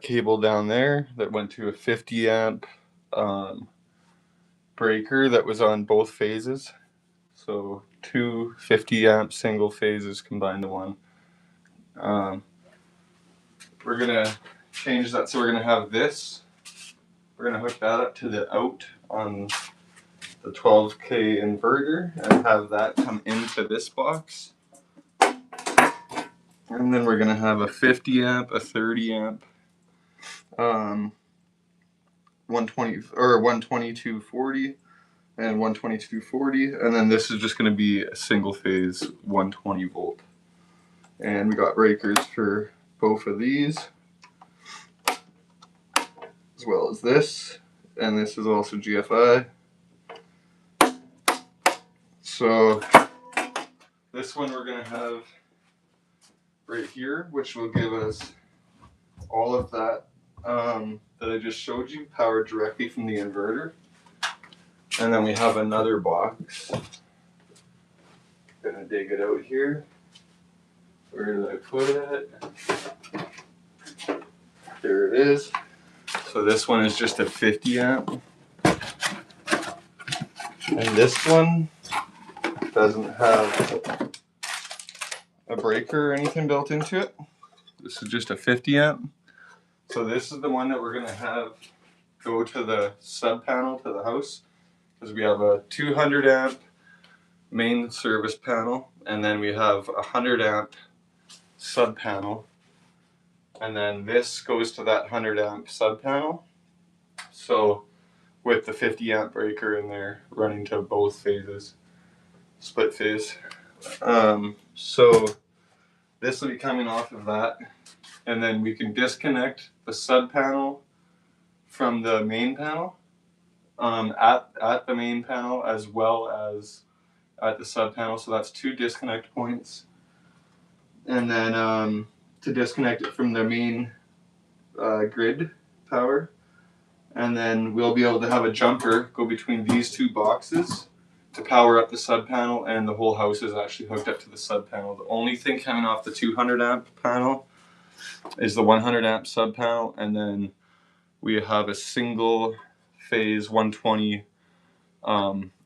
that cable down there that went to a 50 amp breaker that was on both phases. So two 50 amp single phases combined to one. We're gonna change that, so we're gonna have this. We're gonna hook that up to the out on the 12K inverter and have that come into this box. And then we're gonna have a 50 amp, a 30 amp, 120 or 12240 and 12240, and then this is just gonna be a single phase 120 volt. And we got breakers for both of these, as well as this, and this is also GFI. So this one we're gonna have right here, which will give us all of that that I just showed you, powered directly from the inverter. And then we have another box. Gonna dig it out here. Where did I put it? There it is. So this one is just a 50 amp. And this one doesn't have a breaker or anything built into it. This is just a 50 amp. So this is the one that we're gonna have go to the sub panel to the house, because we have a 200 amp main service panel, and then we have a 100 amp sub panel, and then this goes to that 100 amp sub panel. So with the 50 amp breaker in there running to both phases, split phase. So this will be coming off of that, and then we can disconnect the sub panel from the main panel at the main panel as well as at the sub panel. So that's two disconnect points. And then to disconnect it from the main grid power. And then we'll be able to have a jumper go between these two boxes to power up the sub panel, and the whole house is actually hooked up to the sub panel. The only thing coming off the 200 amp panel is the 100 amp sub panel, and then we have a single phase 120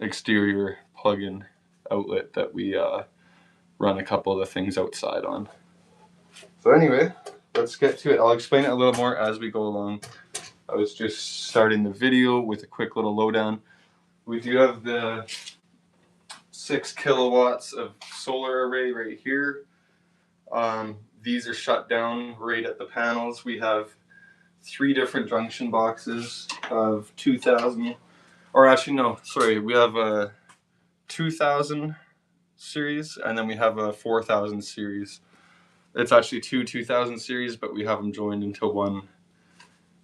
exterior plug-in outlet that we run a couple of the things outside on. So anyway, let's get to it. I'll explain it a little more as we go along. I was just starting the video with a quick little lowdown. We do have the 6 kilowatts of solar array right here. These are shut down right at the panels. We have 3 different junction boxes of 2000, or actually no, sorry, we have a 2000 series, and then we have a 4000 series. It's actually 2 2000 series, but we have them joined into one.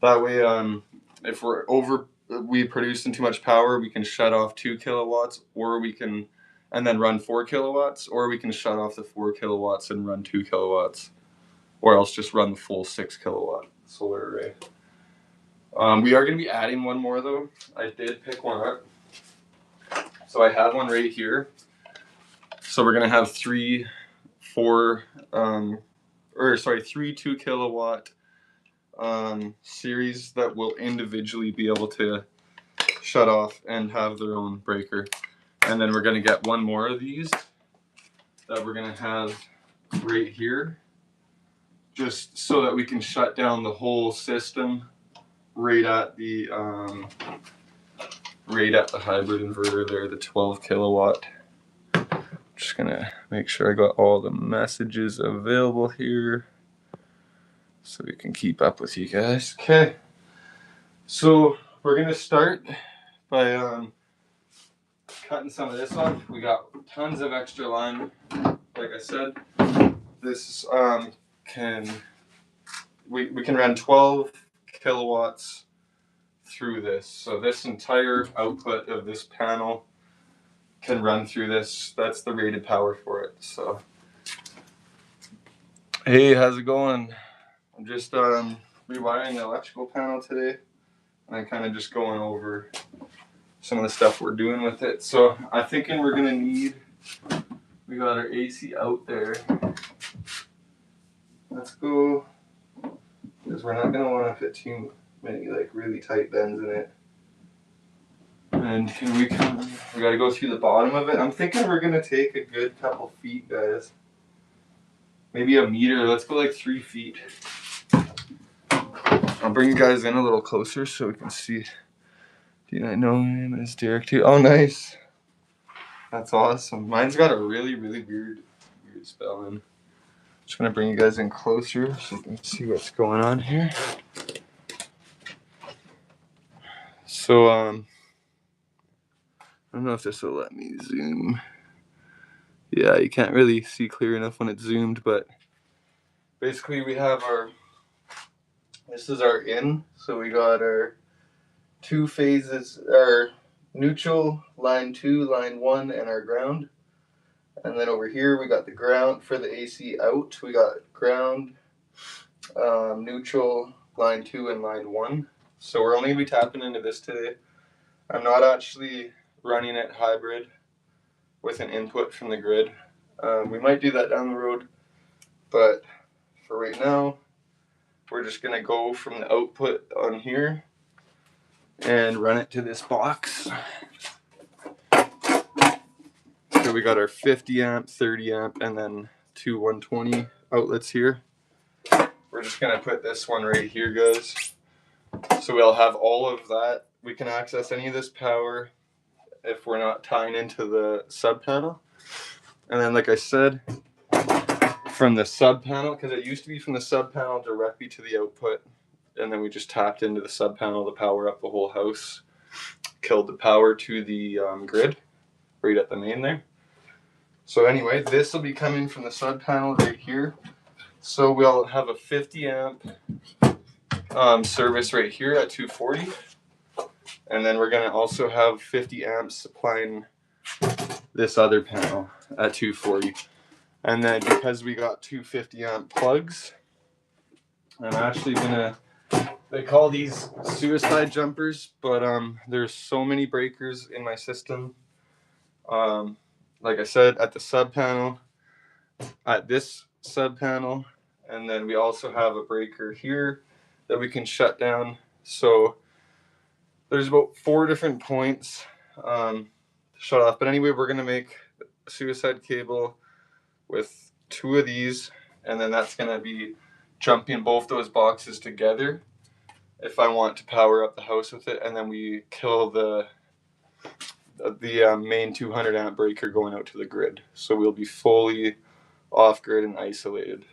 That way, if we producing too much power, we can shut off 2 kilowatts, or we can, and then run 4 kilowatts, or we can shut off the 4 kilowatts and run 2 kilowatts, or else just run the full 6 kilowatt solar array. We are going to be adding one more though. I did pick one up. So I have one right here. So we're going to have 3 2 kilowatt series that will individually be able to shut off and have their own breaker. And then we're going to get one more of these that we're going to have right here, just so that we can shut down the whole system right at the hybrid inverter there, the 12 kilowatt. Just gonna make sure I got all the messages available here so we can keep up with you guys. Okay, so we're gonna start by cutting some of this off. We got tons of extra line, like I said. This we can run 12 kilowatts through this. So this entire output of this panel can run through this. That's the rated power for it. So hey, how's it going? I'm just rewiring the electrical panel today, and I'm kind of just going over some of the stuff we're doing with it. So I'm thinking we're gonna need, we got our AC out there. Let's go because we're not going to want to fit too many like really tight bends in it. And we got to go through the bottom of it. I'm thinking we're going to take a good couple feet, guys. Maybe a meter. Let's go like 3 feet. I'll bring you guys in a little closer so we can see. Do I know him as Derrik too? Oh, nice. That's awesome. Mine's got a really, really weird spelling. Just gonna bring you guys in closer so you can see what's going on here. So, I don't know if this will let me zoom. Yeah, you can't really see clear enough when it's zoomed, but basically we have this is our in, so we got our 2 phases, our neutral, line 2, line 1, and our ground. And then over here we got the ground for the AC out. We got ground, neutral, line 2, and line 1. So we're only going to be tapping into this today. I'm not actually running it hybrid with an input from the grid. We might do that down the road, but for right now, we're just going to go from the output on here and run it to this box. So we got our 50 amp, 30 amp, and then 2 120 outlets here. We're just going to put this one right here, guys. So we'll have all of that. We can access any of this power if we're not tying into the sub panel. And then, like I said, from the sub panel, because it used to be from the sub panel directly to the output, and then we just tapped into the sub panel to power up the whole house, killed the power to the grid right at the main there. So anyway, this will be coming from the sub panel right here. So we'll have a 50 amp service right here at 240, and then we're going to also have 50 amps supplying this other panel at 240. And then because we got 250 amp plugs, I'm actually gonna, they call these suicide jumpers, but there's so many breakers in my system. Like I said, at the sub panel, at this sub panel, and then we also have a breaker here that we can shut down. So there's about 4 different points to shut off. But anyway, we're gonna make a suicide cable with 2 of these, and then that's going to be jumping both those boxes together if I want to power up the house with it, and then we kill the main 200 amp breaker going out to the grid. So we'll be fully off grid and isolated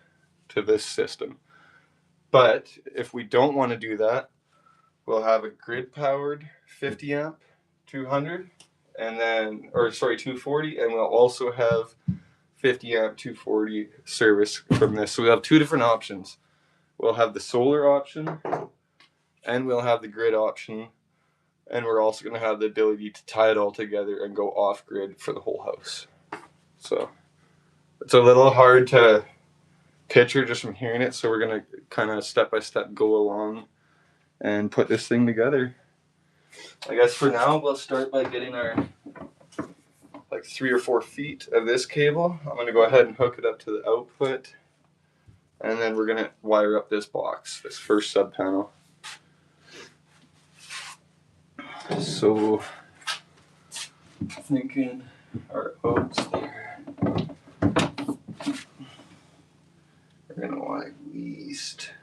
to this system. But if we don't want to do that, we'll have a grid powered 50 amp 200 and then, or sorry, 240, and we'll also have 50 amp 240 service from this. So we'll have 2 different options. We'll have the solar option and we'll have the grid option, and we're also going to have the ability to tie it all together and go off grid for the whole house. So it's a little hard to picture just from hearing it, so we're going to kind of step by step go along and put this thing together. I guess for now we'll start by getting our like 3 or 4 feet of this cable. I'm going to go ahead and hook it up to the output, and then we're going to wire up this box, this first sub panel. So thinking our outs there, we're going to want at least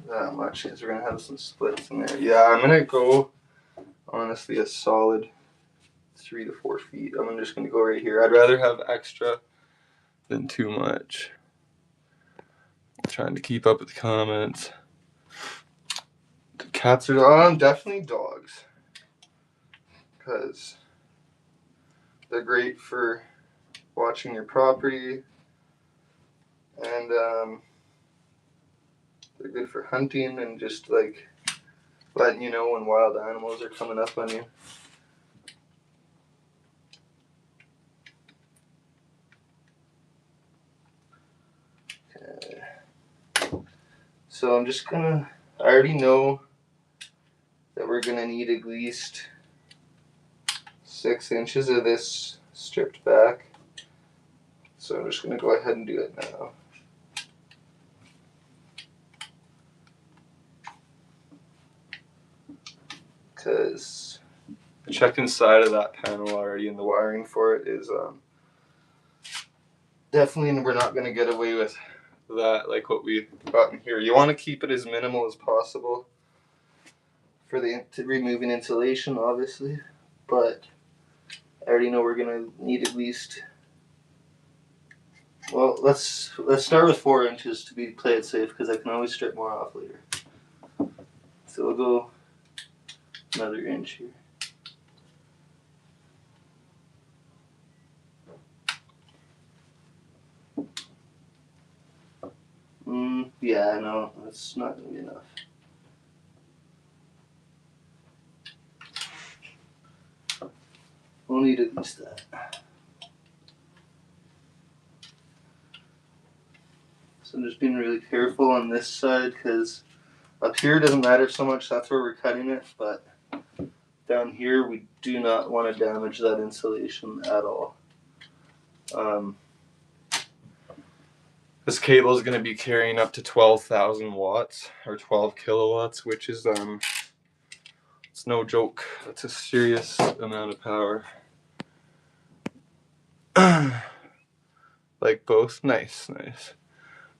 that much because we're going to have some splits in there. Yeah, I'm going to go honestly a solid 3 to 4 feet. I'm just going to go right here. I'd rather have extra than too much. I'm trying to keep up with the comments. The cats are definitely dogs, because they're great for watching your property, and they're good for hunting and just like letting you know when wild animals are coming up on you. So I'm just gonna, I already know that we're gonna need at least 6 inches of this stripped back. So I'm just gonna go ahead and do it now. because I checked inside of that panel already, and the wiring for it is definitely, we're not going to get away with that like what we got in here. You want to keep it as minimal as possible for the removing insulation, obviously, but I already know we're going to need at least, well, let's start with 4 inches to play it safe, because I can always strip more off later. So we'll go another inch here. Yeah, no, that's not going to be enough. We'll need at least that. So I'm just being really careful on this side, because up here doesn't matter so much, that's where we're cutting it, but down here we do not want to damage that insulation at all. This cable is going to be carrying up to 12,000 watts or 12 kilowatts, which is it's no joke. That's a serious amount of power. Like both, nice.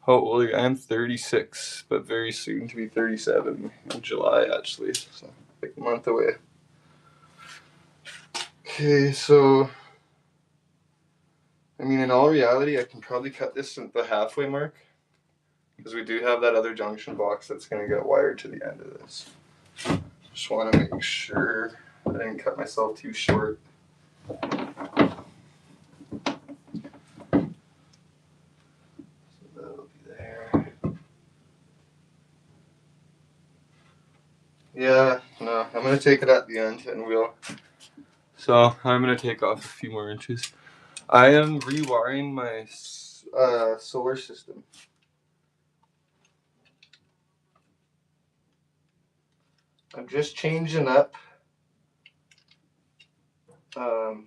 How old are you? I'm 36, but very soon to be 37 in July, actually. So like a month away. Okay, so I mean, in all reality, I can probably cut this at the halfway mark, because we do have that other junction box that's going to get wired to the end of this. Just want to make sure I didn't cut myself too short. So that'll be there. Yeah, no, I'm going to take it at the end, and so I'm going to take off a few more inches. I am rewiring my solar system. I'm just changing up kind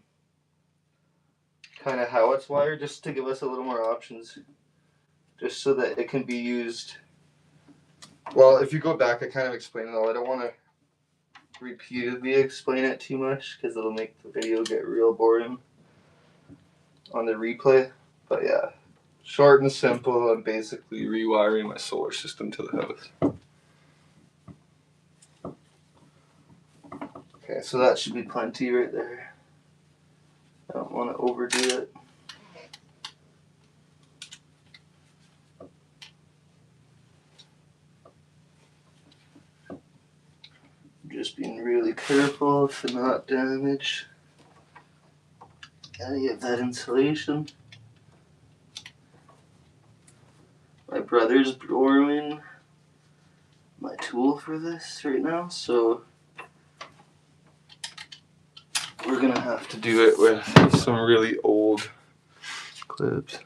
of how it's wired, just to give us a little more options, just so that it can be used. Well, if you go back, I kind of explained it all. I don't want to repeatedly explain it too much, because it'll make the video get real boring on the replay. But yeah, short and simple, I'm basically rewiring my solar system to the house. Okay, so that should be plenty right there. I don't want to overdo it. Just being really careful to not damage any of that insulation. My brother's borrowing my tool for this right now, so we're gonna have to do it with some really old clips.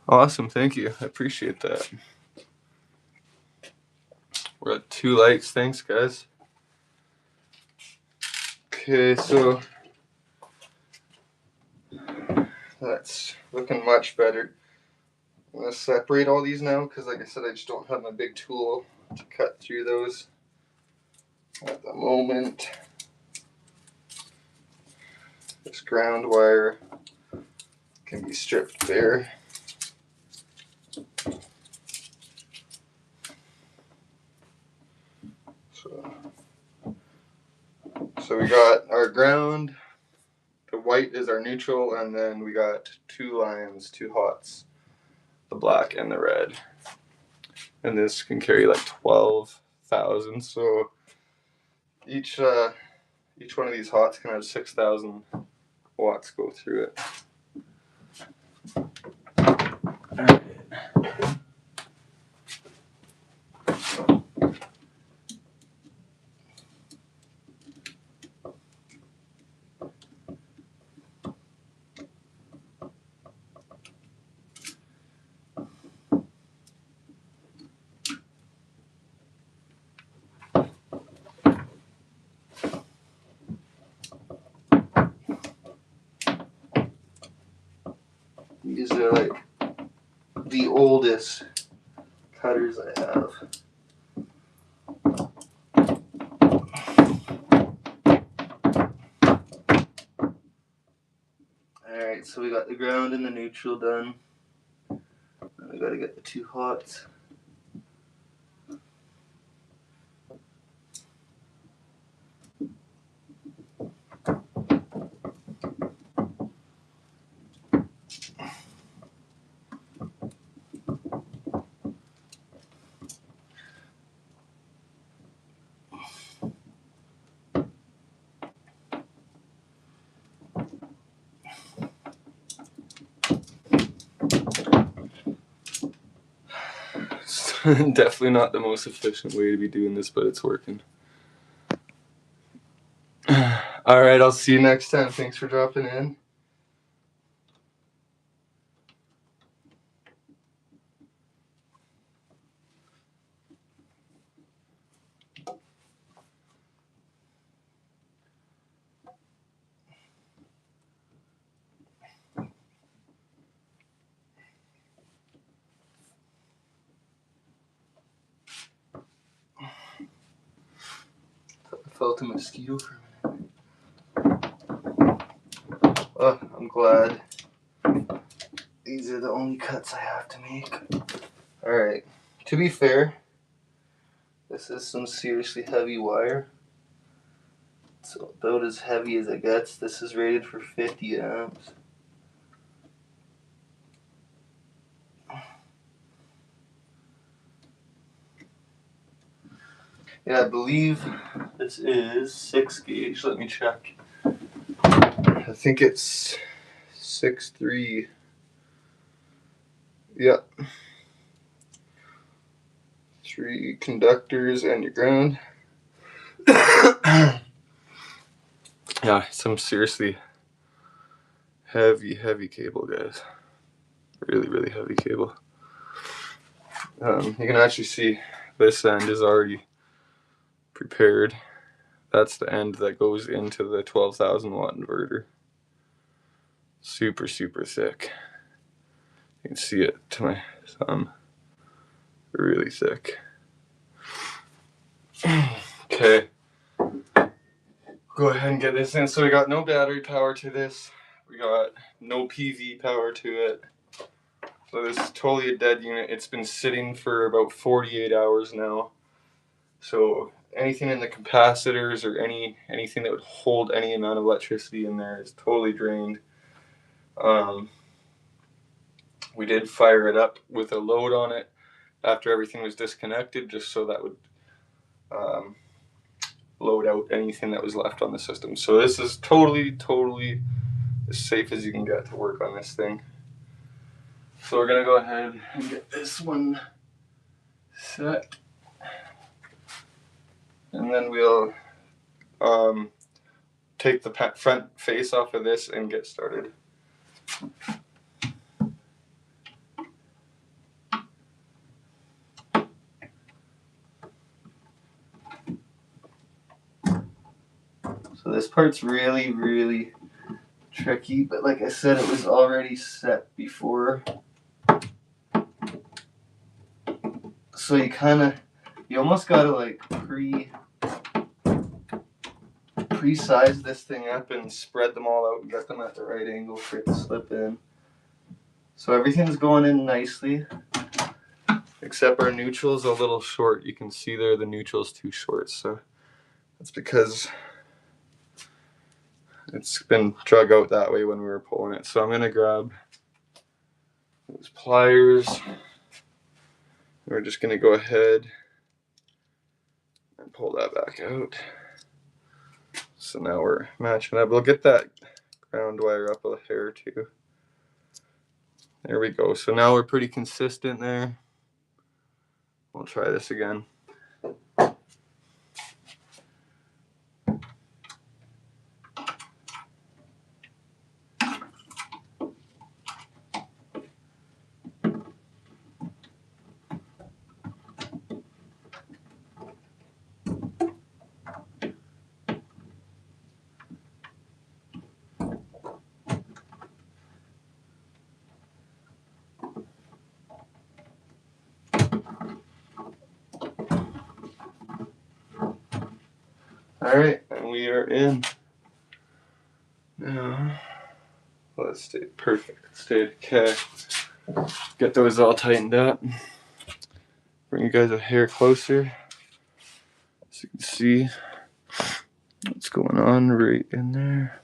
Awesome, thank you. I appreciate that. We're at 2 likes. Thanks, guys. Okay, so that's looking much better. I'm going to separate all these now, because like I said, I just don't have my big tool to cut through those at the moment. This ground wire can be stripped bare. So we got our ground, the white is our neutral, and then we got 2 lines, 2 hots, the black and the red. And this can carry like 12,000, so each one of these hots can have 6,000 watts go through it. These are like the oldest cutters I have. so we got the ground and the neutral done. And we got to get the two hots. Definitely not the most efficient way to be doing this, but it's working. Alright, I'll see you next time. Thanks for dropping in. I felt a mosquito for a minute. Oh, I'm glad. These are the only cuts I have to make. Alright, to be fair, this is some seriously heavy wire. It's about as heavy as it gets. This is rated for 50 amps. Yeah, I believe this is 6 gauge. Let me check. I think it's 6.3. Yeah. 3 conductors and your ground. Yeah, some seriously heavy cable, guys. Really heavy cable. You can actually see this end is already prepared. That's the end that goes into the 12,000 watt inverter. Super thick. You can see it to my thumb. Really thick. Okay. Go ahead and get this in. So we got no battery power to this. We got no PV power to it. So this is totally a dead unit. It's been sitting for about 48 hours now. So anything in the capacitors or anything that would hold any amount of electricity in there is totally drained. We did fire it up with a load on it after everything was disconnected, just so that would load out anything that was left on the system. So this is totally as safe as you can get to work on this thing. So we're gonna go ahead and get this one set, and then we'll take the front face off of this and get started. So this part's really tricky, but like I said, it was already set before. So you almost gotta like pre-size this thing up and spread them all out and get them at the right angle for it to slip in. So everything's going in nicely, except our neutral's a little short. You can see there the neutral's too short, so that's because it's been drug out that way when we were pulling it. So I'm gonna grab those pliers. We're just gonna go ahead and pull that back out. So now we're matching up. We'll get that ground wire up a hair too. There we go. So now we're pretty consistent there. We'll try this again. Alright, and we are in. Now, let's That stayed perfect. It stayed okay. Get those all tightened up. Bring you guys a hair closer so you can see what's going on right in there.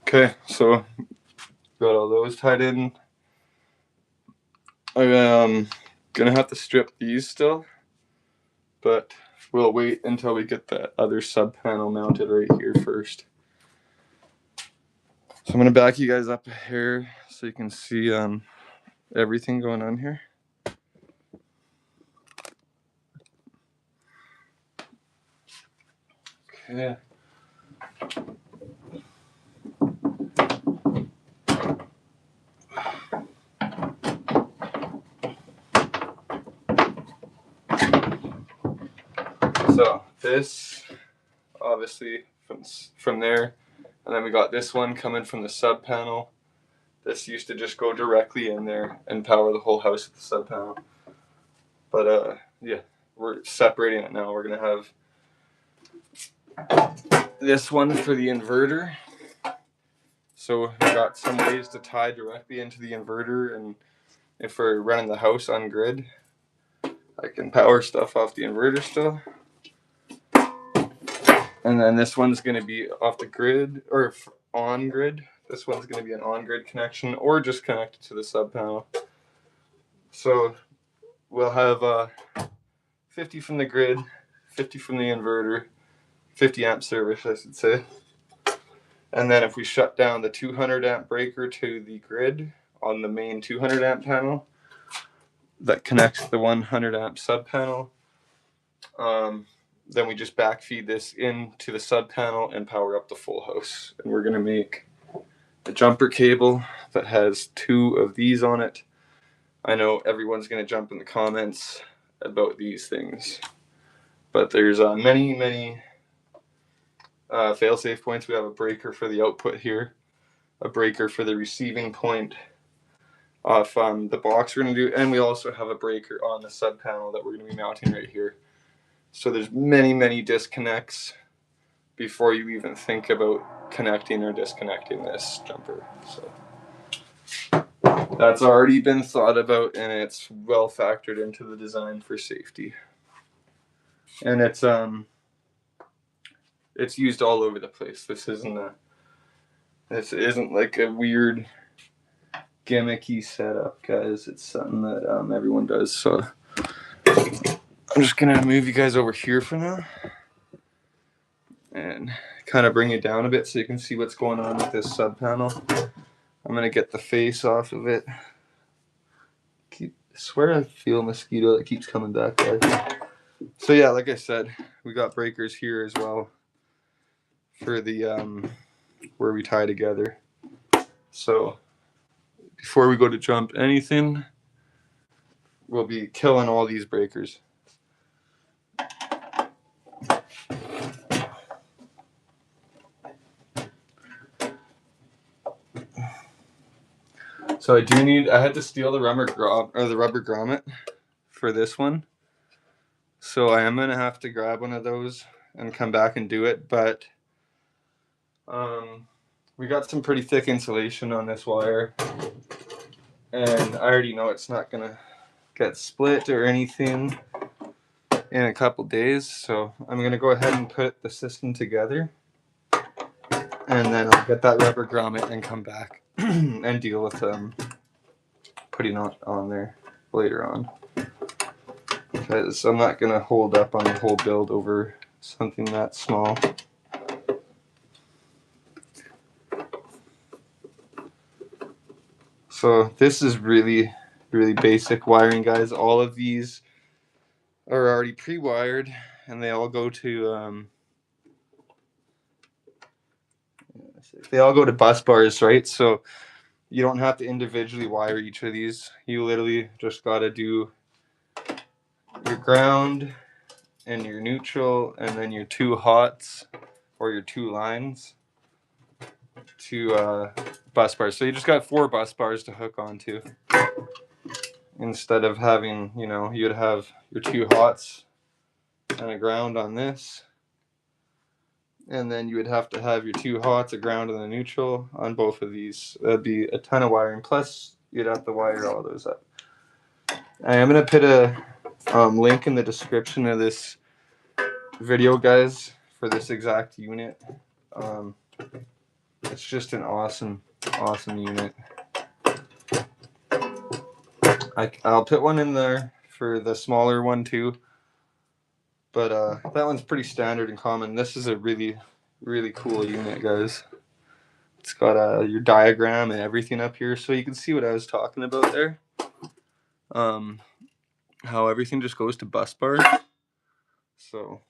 Okay, so got all those tied in. I'm gonna have to strip these still, but we'll wait until we get the other sub panel mounted right here first. So I'm gonna back you guys up here so you can see everything going on here. Okay. So this, obviously, from there, and then we got this one coming from the sub panel. This used to just go directly in there and power the whole house with the sub panel. But yeah, we're separating it now. We're gonna have this one for the inverter. So we got some ways to tie directly into the inverter, and if we're running the house on grid, I can power stuff off the inverter still. And then this one's going to be off the grid or on grid. This one's going to be an on grid connection or just connected to the sub panel. So we'll have 50 from the grid, 50 from the inverter, 50 amp service, I should say. And then if we shut down the 200 amp breaker to the grid on the main 200 amp panel that connects the 100 amp sub panel, then we just backfeed this into the sub panel and power up the full house. And we're going to make a jumper cable that has 2 of these on it. I know everyone's going to jump in the comments about these things, but there's many fail-safe points. We have a breaker for the output here, a breaker for the receiving point off the box we're going to do, and we also have a breaker on the sub panel that we're going to be mounting right here. So there's many disconnects before you even think about connecting or disconnecting this jumper. So that's already been thought about, and it's well factored into the design for safety. And it's used all over the place. This isn't like a weird gimmicky setup, guys. It's something that everyone does. So I'm just gonna move you guys over here for now and kind of bring it down a bit so you can see what's going on with this sub panel. I'm gonna get the face off of it. I swear I feel a mosquito that keeps coming back, guys. So yeah, like I said, we got breakers here as well for the where we tie together. So before we go to jump anything, we'll be killing all these breakers. So I had to steal the rubber grommet for this one. So I am gonna have to grab one of those and come back and do it. But we got some pretty thick insulation on this wire, and I already know it's not gonna get split or anything in a couple days. So I'm gonna go ahead and put the system together, and then I'll get that rubber grommet and come back and deal with putting it on there later on, because I'm not gonna hold up on the whole build over something that small. So this is really basic wiring, guys. All of these are already pre-wired and they all go to bus bars, right? So you don't have to individually wire each of these. You literally just got to do your ground and your neutral, and then your 2 hots or your 2 lines to bus bars. So you just got 4 bus bars to hook onto, instead of having, you know, you'd have your 2 hots and a ground on this, and then you would have to have your 2 hots, a ground, and a neutral on both of these. That'd be a ton of wiring. Plus, you'd have to wire all those up. I am going to put a link in the description of this video, guys, for this exact unit. It's just an awesome unit. I'll put one in there for the smaller one too, but that one's pretty standard and common. This is a really cool unit, guys. It's got your diagram and everything up here, so you can see what I was talking about there. How everything just goes to bus bars. So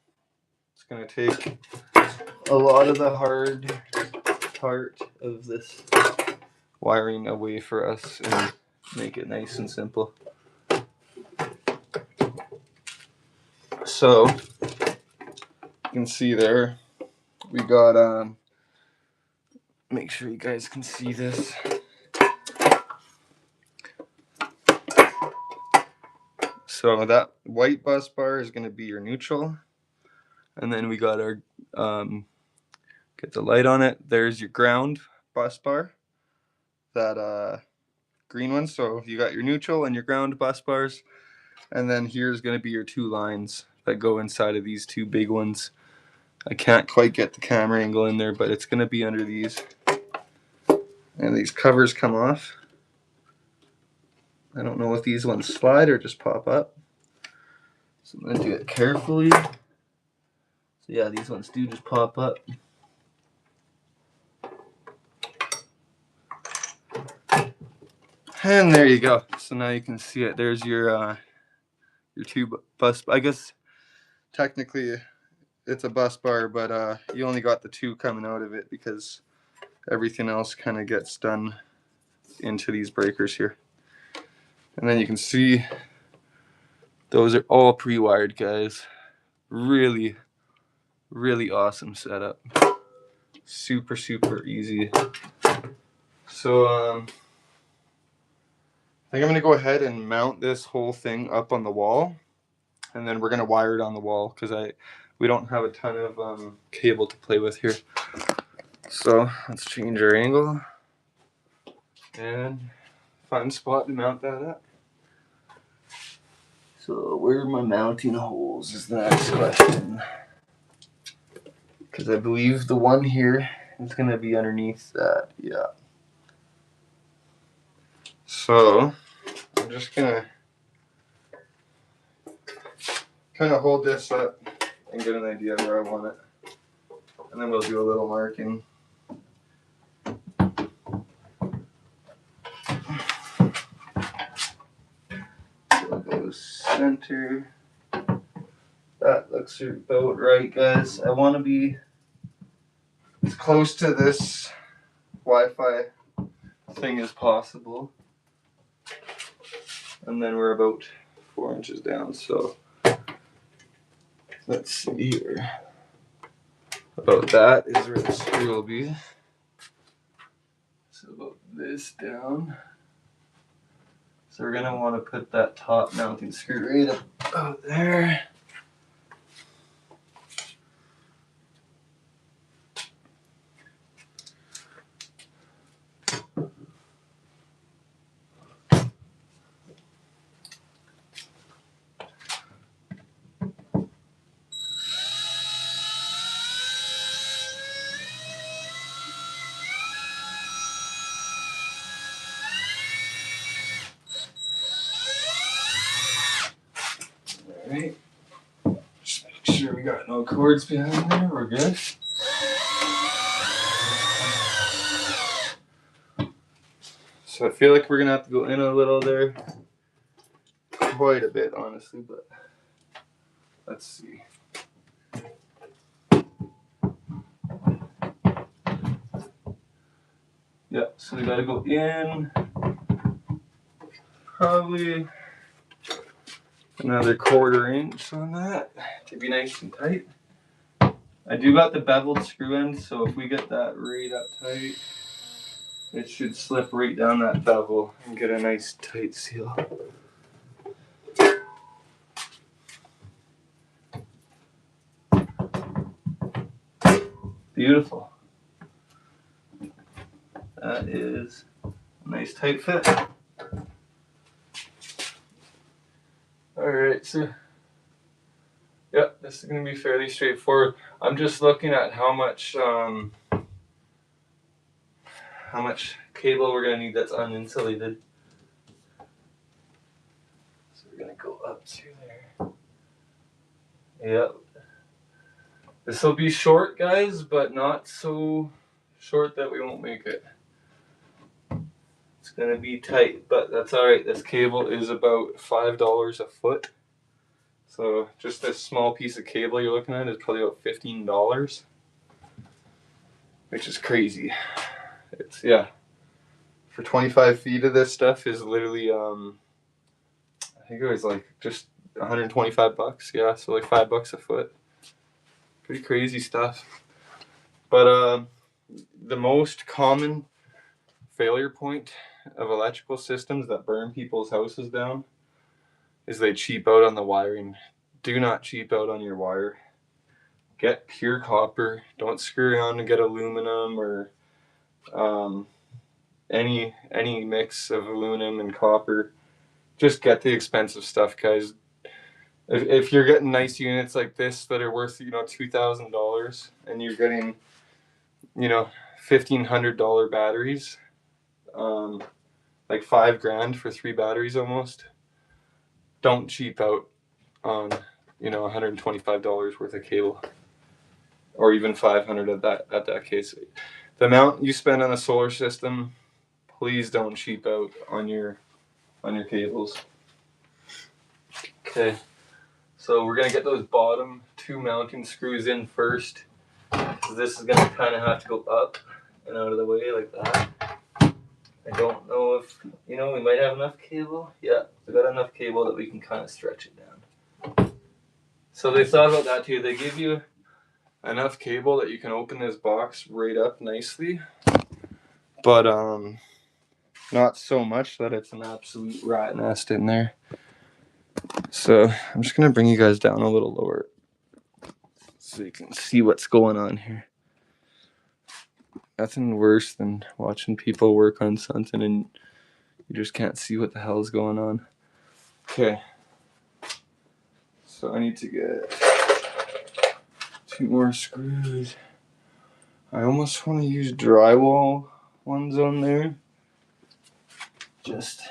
it's gonna take a lot of the hard part of this wiring away for us and make it nice and simple. So you can see there, we got make sure you guys can see this. So that white bus bar is going to be your neutral, and then we got our get the light on it. There's your ground bus bar, that green one. So you got your neutral and your ground bus bars, and then here's going to be your 2 lines that go inside of these 2 big ones. I can't quite get the camera angle in there, but it's going to be under these, and these covers come off. I don't know if these ones slide or just pop up, so I'm going to do it carefully. So yeah, these ones do just pop up. And there you go. So now you can see it. There's your 2 bus. I guess technically it's a bus bar, but you only got the 2 coming out of it because everything else kind of gets done into these breakers here. And then you can see those are all pre-wired, guys. Really awesome setup. Super easy. So I think I'm going to go ahead and mount this whole thing up on the wall, and then we're going to wire it on the wall because we don't have a ton of cable to play with here. So let's change our angle and find a spot to mount that up. So where are my mounting holes is the next question, because I believe the one here is going to be underneath that. Yeah. So I'm just going to kind of hold this up and get an idea of where I want it, and then we'll do a little marking. So it goes center. That looks about right, guys. I want to be as close to this Wi-Fi thing as possible, and then we're about 4 inches down. So let's see here. About that is where the screw will be. So about this down. So we're gonna want to put that top mounting screw right up about there. Alright, just make sure we got no cords behind there, we're good. So I feel like we're gonna have to go in a little there. Quite a bit, honestly, but let's see. Yeah, so we gotta go in probably another 1/4 inch on that to be nice and tight. I do got the beveled screw end, so if we get that right up tight, it should slip right down that bevel and get a nice tight seal. Beautiful. That is a nice tight fit. Alright, so yeah, this is going to be fairly straightforward. I'm just looking at how much cable we're going to need that's uninsulated. So we're going to go up to there. Yep. This will be short, guys, but not so short that we won't make it. It's going to be tight, but that's alright. This cable is about $5 a foot. So just this small piece of cable you're looking at is probably about $15, which is crazy. It's, yeah, for 25 feet of this stuff is literally, I think it was like just 125 bucks. Yeah, so like $5 a foot. Pretty crazy stuff. But the most common failure point of electrical systems that burn people's houses down is they cheap out on the wiring. Do not cheap out on your wire. Get pure copper. Don't screw around and get aluminum or any mix of aluminum and copper. Just get the expensive stuff, guys. If you're getting nice units like this that are worth, $2,000 and you're getting, $1,500 batteries, like $5,000 for 3 batteries almost. Don't cheap out on, $125 worth of cable, or even $500 at that case. The amount you spend on a solar system, please don't cheap out on your cables. Okay, so we're gonna get those bottom 2 mounting screws in first. So this is gonna kind of have to go up and out of the way like that. I don't know if, we might have enough cable. Yeah, we got enough cable that we can kind of stretch it down. So they thought about that too. They give you enough cable that you can open this box right up nicely, but not so much that it's an absolute rat nest in there. So I'm just gonna bring you guys down a little lower so you can see what's going on here. Nothing worse than watching people work on something and you just can't see what the hell is going on. Okay, so I need to get 2 more screws. I almost want to use drywall ones on there, just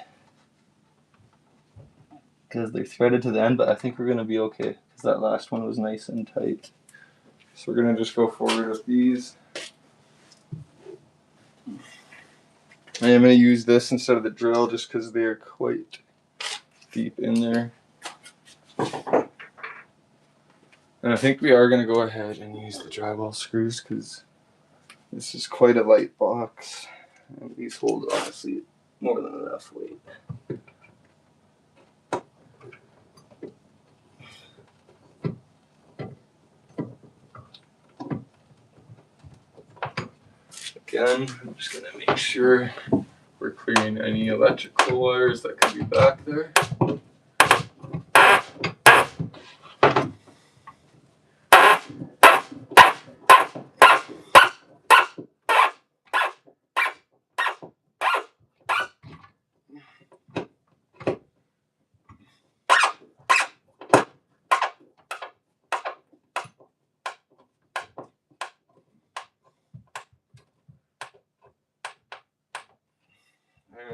because they're threaded to the end, but I think we're going to be okay because that last one was nice and tight. So we're going to just go forward with these. I am going to use this instead of the drill just because they're quite deep in there. And I think we are going to go ahead and use the drywall screws because this is quite a light box. And these hold, honestly, more than enough weight. Again, I'm just going to make sure we're clearing any electrical wires that could be back there.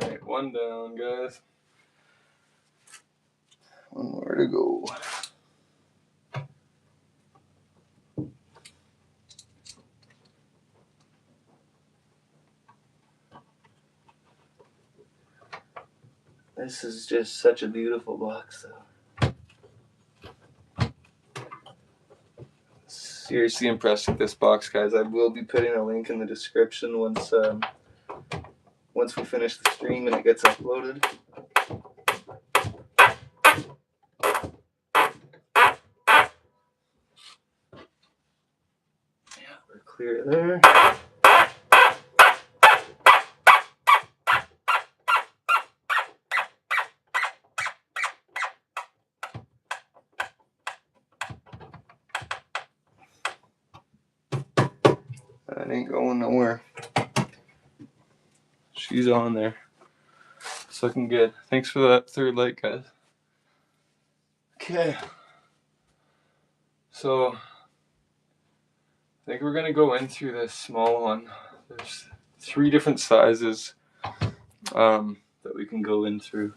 Alright, one down, guys. One more to go. This is just such a beautiful box, though. Seriously impressed with this box, guys. I will be putting a link in the description once once we finish the stream and it gets uploaded. Yeah, we're clear there. That ain't going nowhere. She's on there. It's looking good. Thanks for that third light, guys. Okay. So, I think we're going to go into this small one. There's 3 different sizes that we can go in through.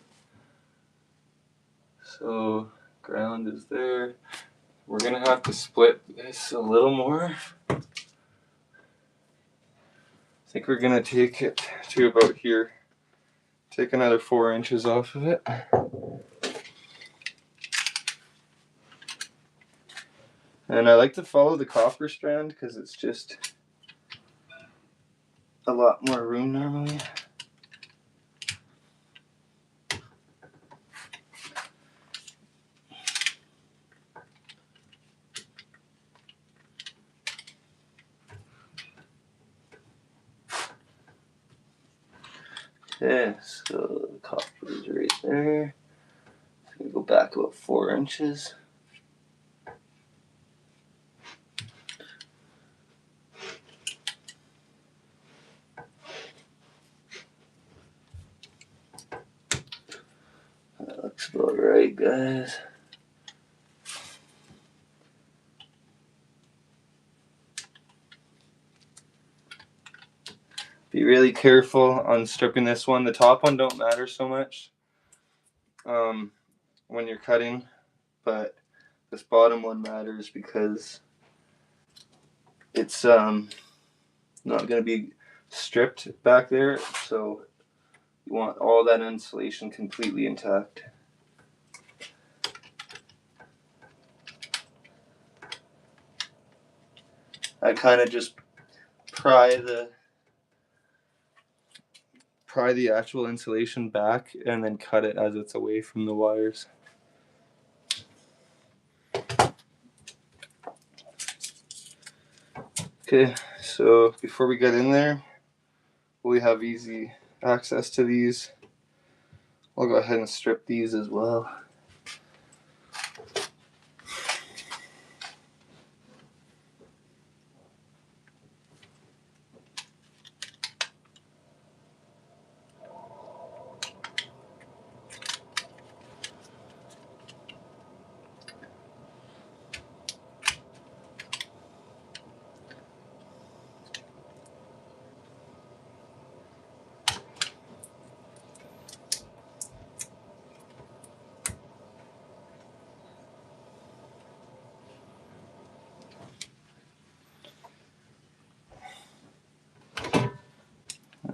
So, ground is there. We're going to have to split this a little more. I think we're going to take it to about here. Take another 4 inches off of it. And I like to follow the copper strand because it's just A lot more room normally. Okay, so the copper is right there. It's gonna go back about 4 inches. That looks about right, guys. Be really careful on stripping this one. The top one don't matter so much when you're cutting, but this bottom one matters because it's not going to be stripped back there, so you want all that insulation completely intact. I kind of just pry the actual insulation back and then cut it as it's away from the wires. Okay, so before we get in there, we have easy access to these. I'll go ahead and strip these as well.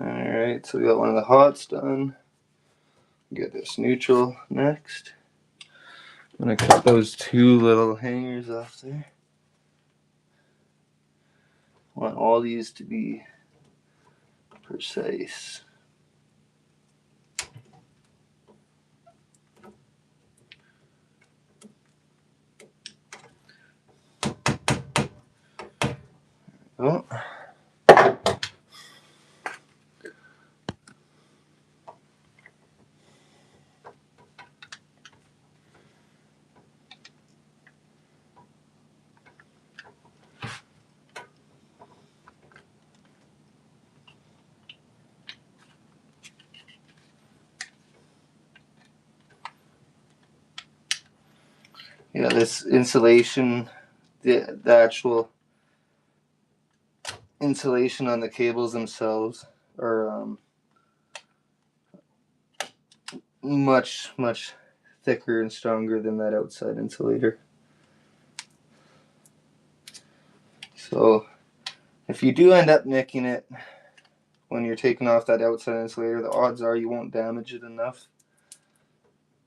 Alright, so we got one of the hots done. Get this neutral next. I'm going to cut those 2 little hangers off there. want all these to be precise. Oh. Yeah, this insulation, the actual insulation on the cables themselves are much thicker and stronger than that outside insulator. So if you do end up nicking it when you're taking off that outside insulator, the odds are you won't damage it enough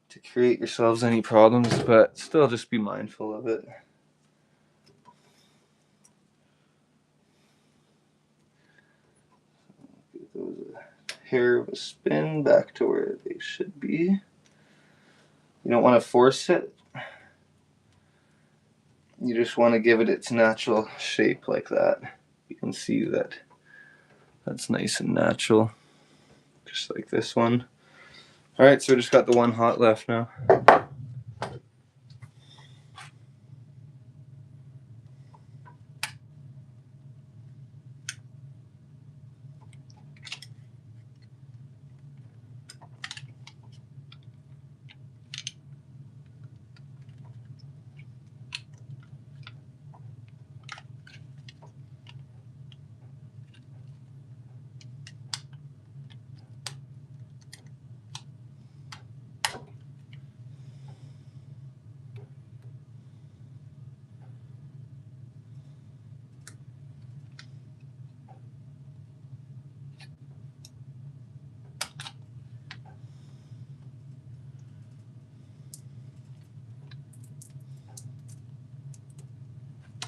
to create yourselves any problems, but still just be mindful of it. Get those hair of a spin back to where they should be. You don't want to force it. You just want to give it its natural shape like that. You can see that that's nice and natural, just like this one. Alright, so we just got the one hot left now.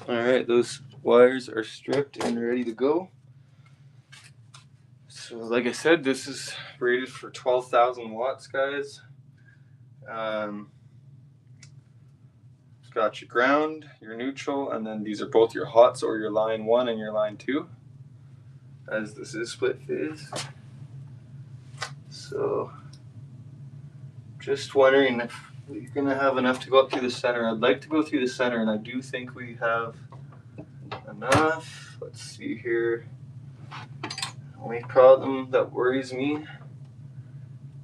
Alright, those wires are stripped and ready to go. So like I said, this is rated for 12,000 watts, guys. It's got your ground, your neutral, and then these are both your hots, or your line 1 and your line 2, as this is split phase. So just wondering if you're going to have enough to go up through the center. I'd like to go through the center, and I do think we have enough. Let's see here. The only problem that worries me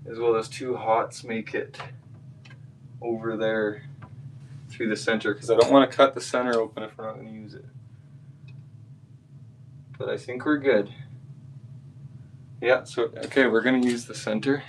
is, will those two hots make it over there through the center? Because I don't want to cut the center open if we're not going to use it. But I think we're good. Yeah, so okay, we're going to use the center.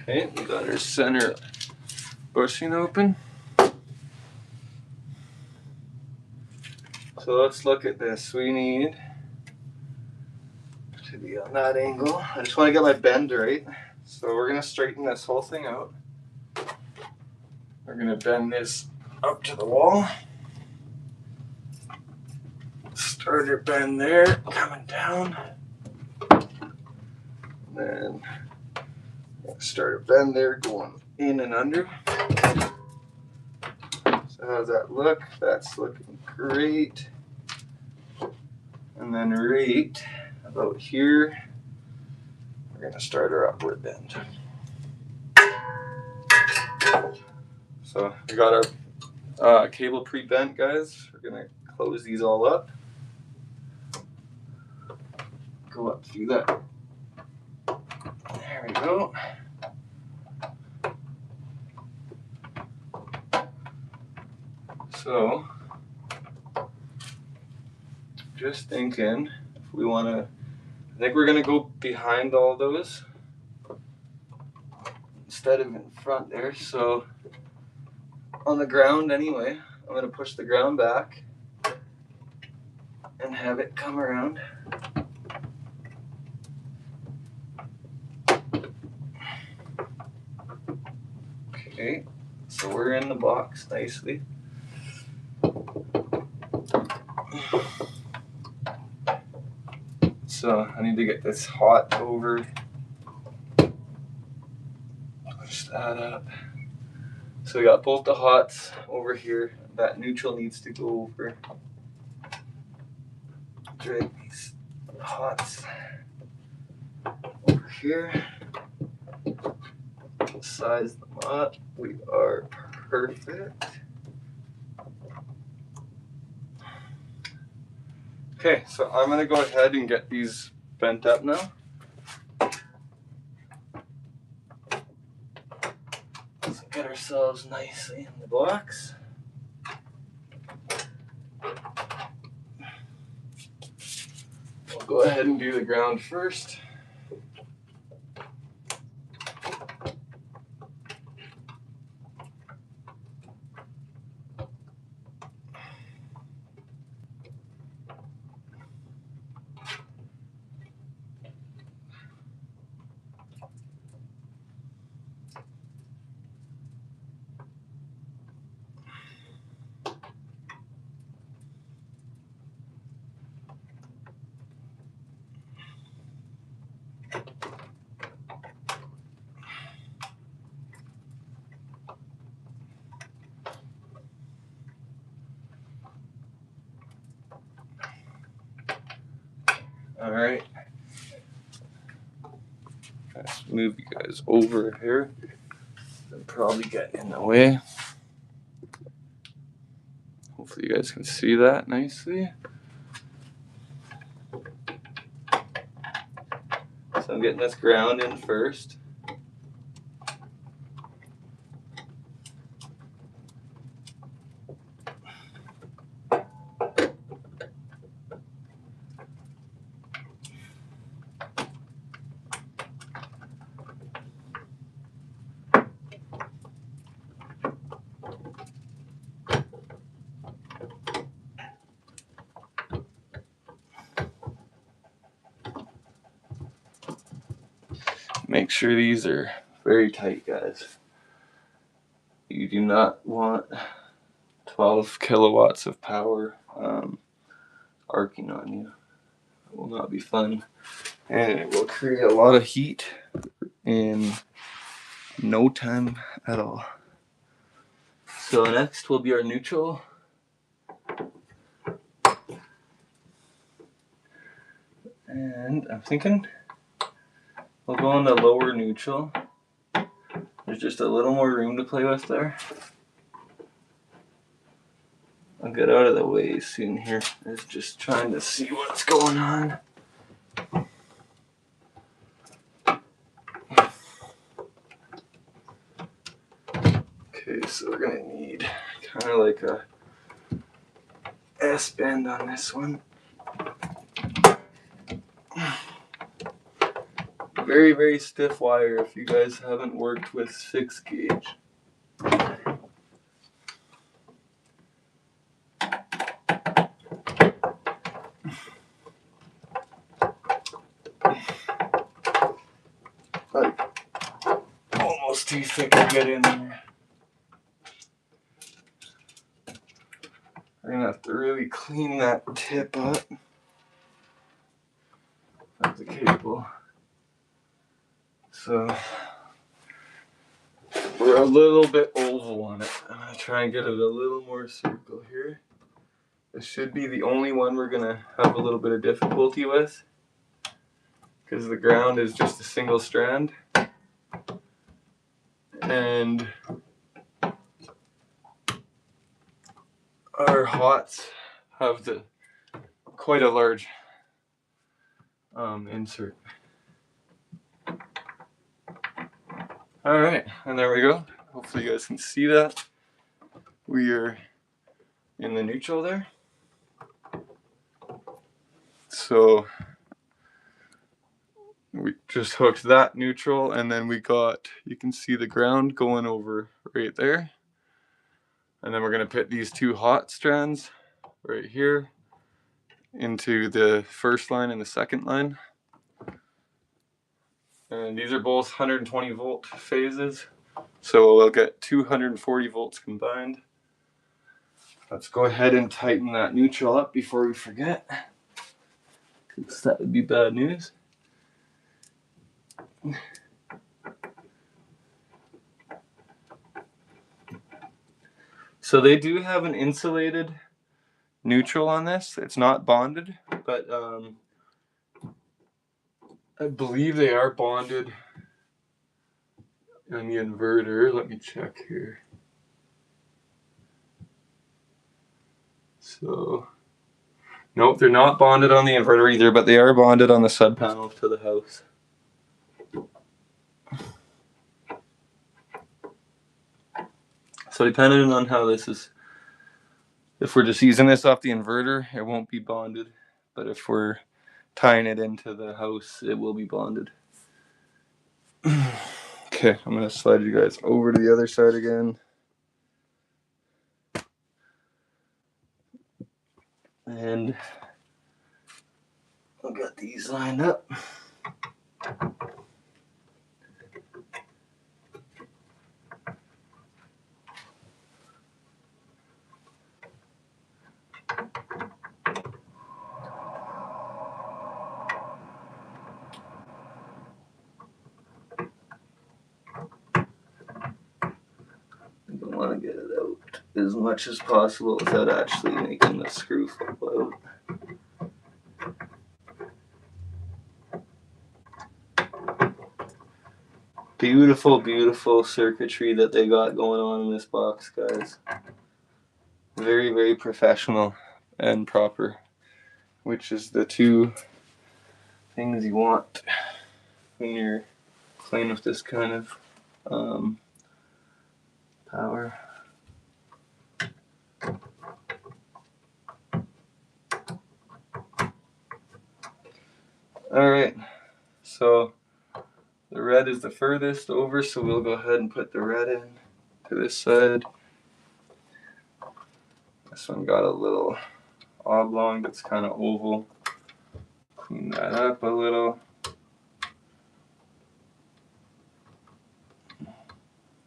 Okay, we got our center bushing open. So let's look at this. We need to be on that angle. I just want to get my bend right. So we're going to straighten this whole thing out. We're going to bend this up to the wall. Starter bend there, coming down. And then starter bend there, going in and under. So how's that look? That's looking great. And then right about here, we're going to start our upward bend. So we got our cable pre-bent, guys. We're going to close these all up. Go up through that. There we go. So, just thinking, if we want to, I think we're going to go behind all those instead of in front there. So, on the ground anyway, I'm going to push the ground back and have it come around. Okay, so we're in the box nicely. So I need to get this hot over. Push that up. So we got both the hots over here. That neutral needs to go over. Drag these hots over here. Size them up. We are perfect. Okay, so I'm going to go ahead and get these bent up now. Let's get ourselves nicely in the box. We'll go ahead and do the ground first. Alright. Let's move you guys over here. They'll probably get in the way. Hopefully you guys can see that nicely. So I'm getting this ground in first. Make sure these are very tight, guys. You do not want 12 kilowatts of power arcing on you. It will not be fun. And it will create a lot of heat in no time at all. So next will be our neutral. And I'm thinking we'll go on the lower neutral. There's just a little more room to play with there. I'll get out of the way soon here. I'm just trying to see what's going on. Okay, so we're gonna need kind of like a S-bend on this one. Very, very stiff wire if you guys haven't worked with 6 gauge. Like, almost too thick to get in there. We're gonna have to really clean that tip up of the cable. So we're a little bit oval on it. I'm gonna try and get it a little more circle here. This should be the only one we're gonna have a little bit of difficulty with, because the ground is just a single strand. And our hots have quite a large insert. Alright, and there we go. Hopefully you guys can see that. We are in the neutral there. So we just hooked that neutral, and then we got, you can see the ground going over right there. And then we're going to put these 2 hot strands right here into the first line and the second line. And these are both 120 volt phases, so we'll get 240 volts combined. Let's go ahead and tighten that neutral up before we forget, because that would be bad news. So they do have an insulated neutral on this. It's not bonded, but I believe they are bonded on the inverter. Let me check here. So, nope, they're not bonded on the inverter either, but they are bonded on the sub panel to the house. So depending on how this is, if we're just using this off the inverter, it won't be bonded. But if we're tying it into the house, it will be bonded. Okay, I'm going to slide you guys over to the other side again. And I'll get these lined up. I want to get it out as much as possible without actually making the screw fall out. Beautiful, beautiful circuitry that they got going on in this box, guys. Very, very professional and proper, which is the two things you want when you're playing with this kind of power. Alright, so the red is the furthest over, so we'll go ahead and put the red in to this side. This one got a little oblong that's kind of oval. Clean that up a little.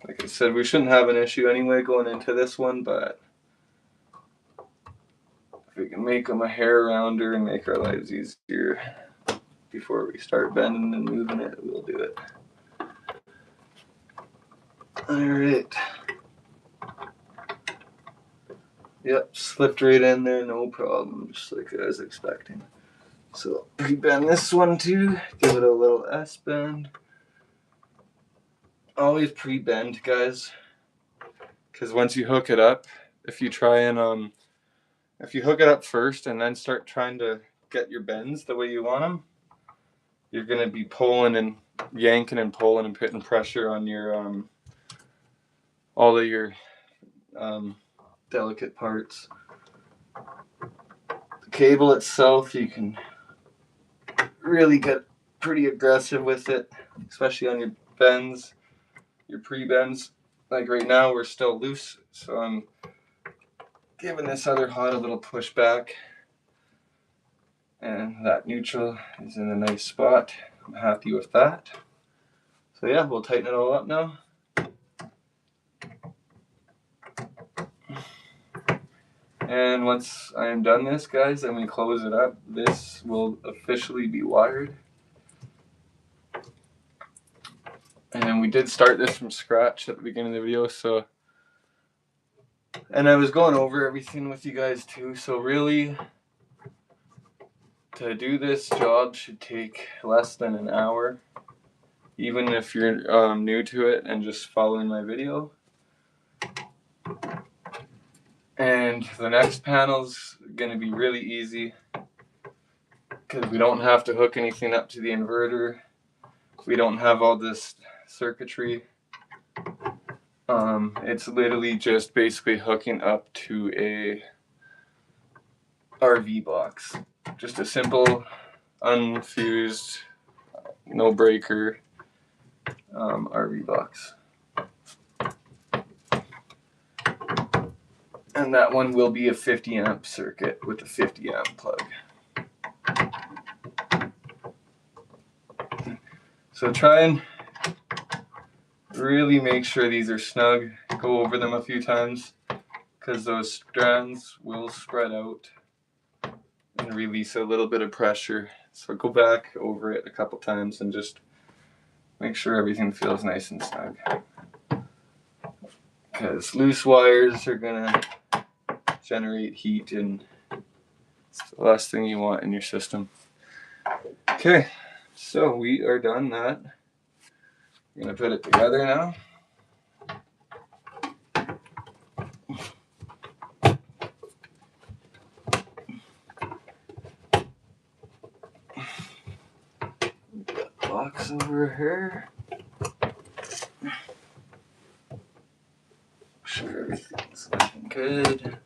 Like I said, we shouldn't have an issue anyway going into this one, but if we can make them a hair rounder and make our lives easier before we start bending and moving it, we'll do it. Alright. Yep, slipped right in there, no problem, just like I was expecting. So pre-bend this one too, give it a little S-bend. Always pre-bend, guys, because once you hook it up, if you try and if you hook it up first and then start trying to get your bends the way you want them, you're gonna be pulling and yanking and pulling and putting pressure on your all of your delicate parts. The cable itself, you can really get pretty aggressive with it, especially on your bends, your pre-bends. Like right now we're still loose, so I'm giving this other hot a little push back, and that neutral is in a nice spot. I'm happy with that. So yeah, we'll tighten it all up now. And once I am done this, guys, I'm going to close it up. This will officially be wired. And we did start this from scratch at the beginning of the video, so... And I was going over everything with you guys too, so really, to do this job should take less than an hour, even if you're new to it and just following my video. And the next panel's going to be really easy because we don't have to hook anything up to the inverter. We don't have all this circuitry. It's literally just basically hooking up to a RV box. Just a simple, unfused, no breaker RV box. And that one will be a 50 amp circuit with a 50 amp plug. So try and really make sure these are snug. Go over them a few times because those strands will spread out and release a little bit of pressure. So go back over it a couple times and just make sure everything feels nice and snug. Because loose wires are gonna generate heat, and it's the last thing you want in your system. Okay, so we are done that. I'm gonna put it together now. Box over here. Make sure everything's looking good.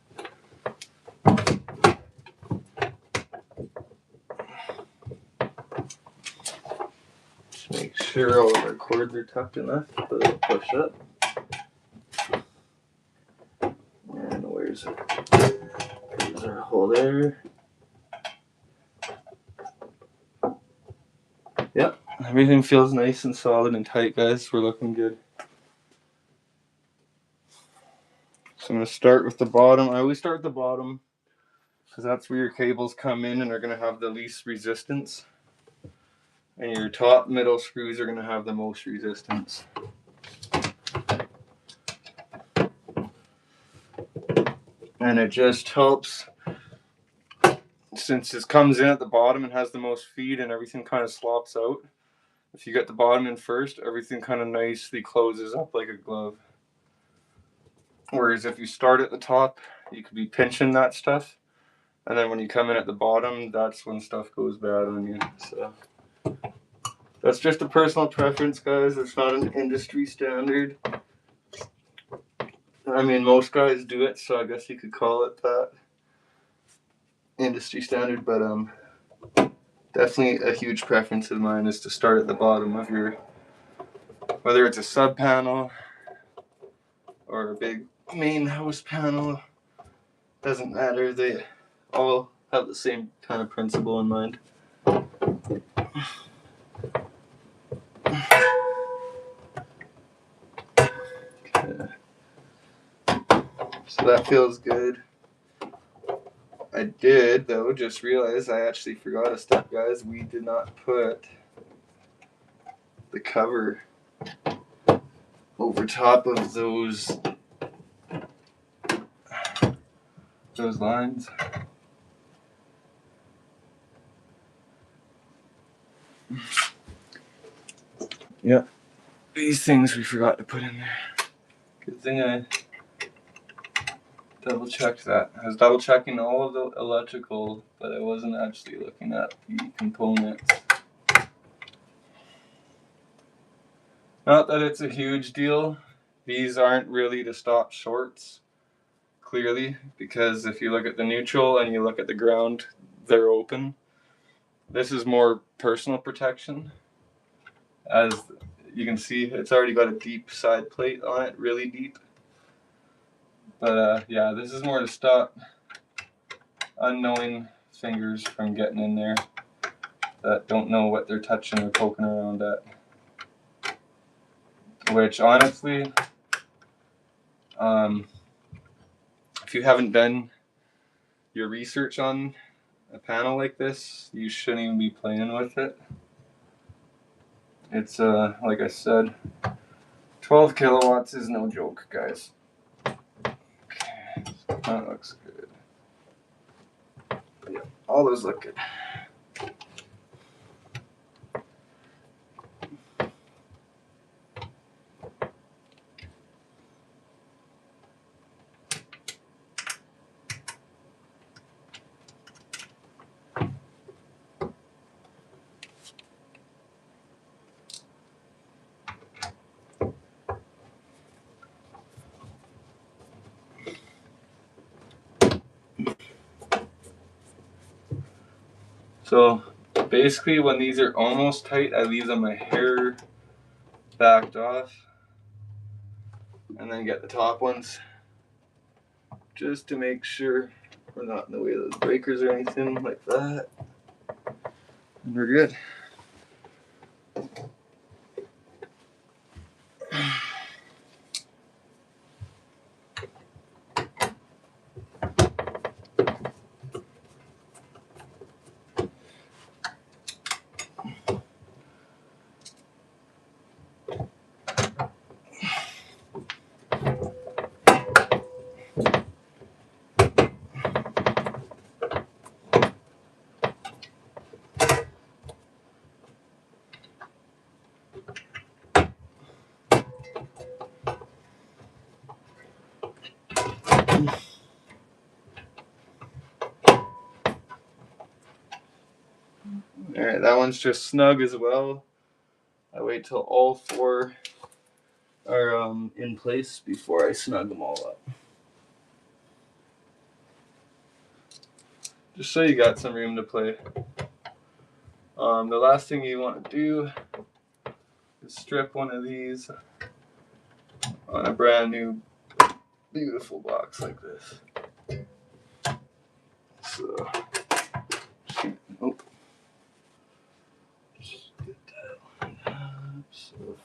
Just make sure all of our cords are tucked enough so they'll push up. And where's our hole there? Yep, everything feels nice and solid and tight, guys. We're looking good. So I'm going to start with the bottom. I always start at the bottom because that's where your cables come in and are going to have the least resistance. And your top middle screws are going to have the most resistance. And it just helps, since it comes in at the bottom and has the most feed and everything kind of slops out. The if you get the bottom in first, everything kind of nicely closes up like a glove. Whereas if you start at the top, you could be pinching that stuff, and then when you come in at the bottom, that's when stuff goes bad on you. So that's just a personal preference, guys. It's not an industry standard. I mean, most guys do it, so I guess you could call it that, industry standard. But definitely a huge preference of mine is to start at the bottom of your, whether it's a sub panel or a big main house panel, doesn't matter. They all have the same kind of principle in mind. Okay. So that feels good. I did, though, just realize I actually forgot a step, guys. We did not put the cover over top of those lines. Yeah, these things we forgot to put in there. Good thing I double checked that. I was double checking all of the electrical, but I wasn't actually looking at the components. Not that it's a huge deal. These aren't really to stop shorts, clearly, because if you look at the neutral and you look at the ground, they're open. This is more personal protection. As you can see, it's already got a deep side plate on it, really deep. But yeah, this is more to stop unknowing fingers from getting in there that don't know what they're touching or poking around at. Which honestly, if you haven't done your research on a panel like this, you shouldn't even be playing with it. It's like I said, 12 kilowatts is no joke, guys. Okay, so that looks good. Yeah, all those look good. So basically when these are almost tight, I leave them a hair backed off and then get the top ones just to make sure we're not in the way of those breakers or anything like that. And we're good. Alright, that one's just snug as well. I wait till all four are in place before I snug them all up. Just so you got some room to play. The last thing you want to do is strip one of these on a brand new beautiful box like this. So, nope. Just get that one up. So,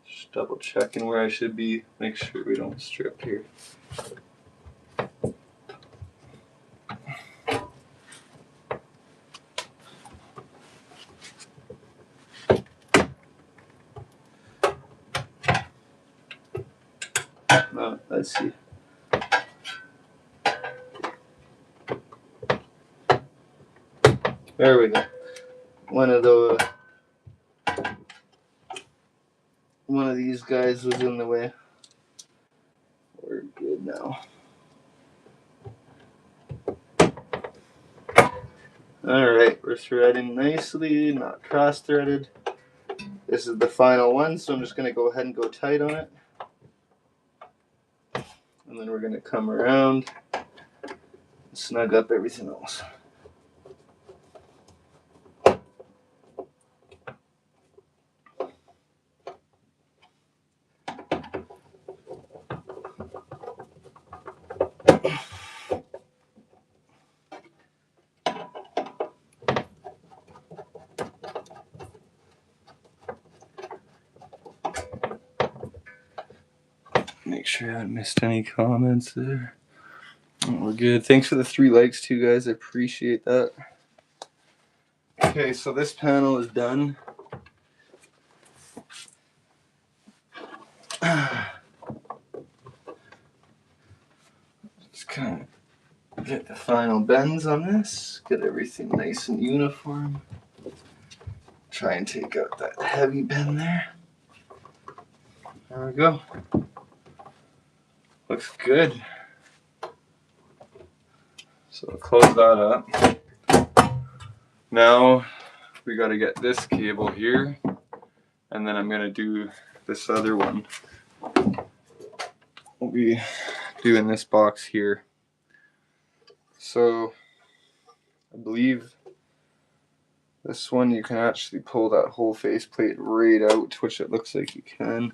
just double checking where I should be. Make sure we don't strip here. Let's see. There we go. one of these guys was in the way. We're good now. Alright, we're threading nicely, not cross-threaded. This is the final one, so I'm just going to go ahead and go tight on it. And then we're going to come around and snug up everything else. Make sure I haven't missed any comments there. We're good. Thanks for the 3 likes too, guys. I appreciate that. Okay, so this panel is done. Just kind of get the final bends on this. Get everything nice and uniform. Try and take out that heavy bend there. There we go. Looks good. So I'll close that up. Now we got to get this cable here, and then I'm going to do this other one. We'll be doing this box here. So I believe this one you can actually pull that whole faceplate right out, which it looks like you can.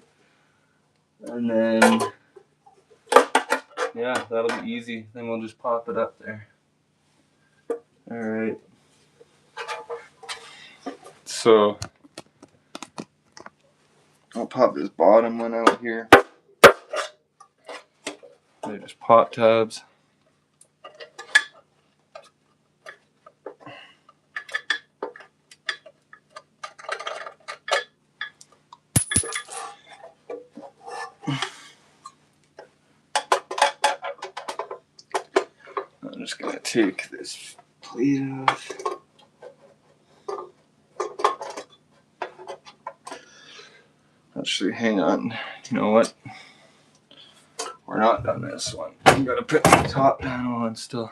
And then, yeah, that'll be easy. Then we'll just pop it up there. Alright. So I'll pop this bottom one out here. They're just pop tabs. I'm just going to take this plate off. Actually, hang on. You know what? We're not done this one. I'm going to put the top panel on still.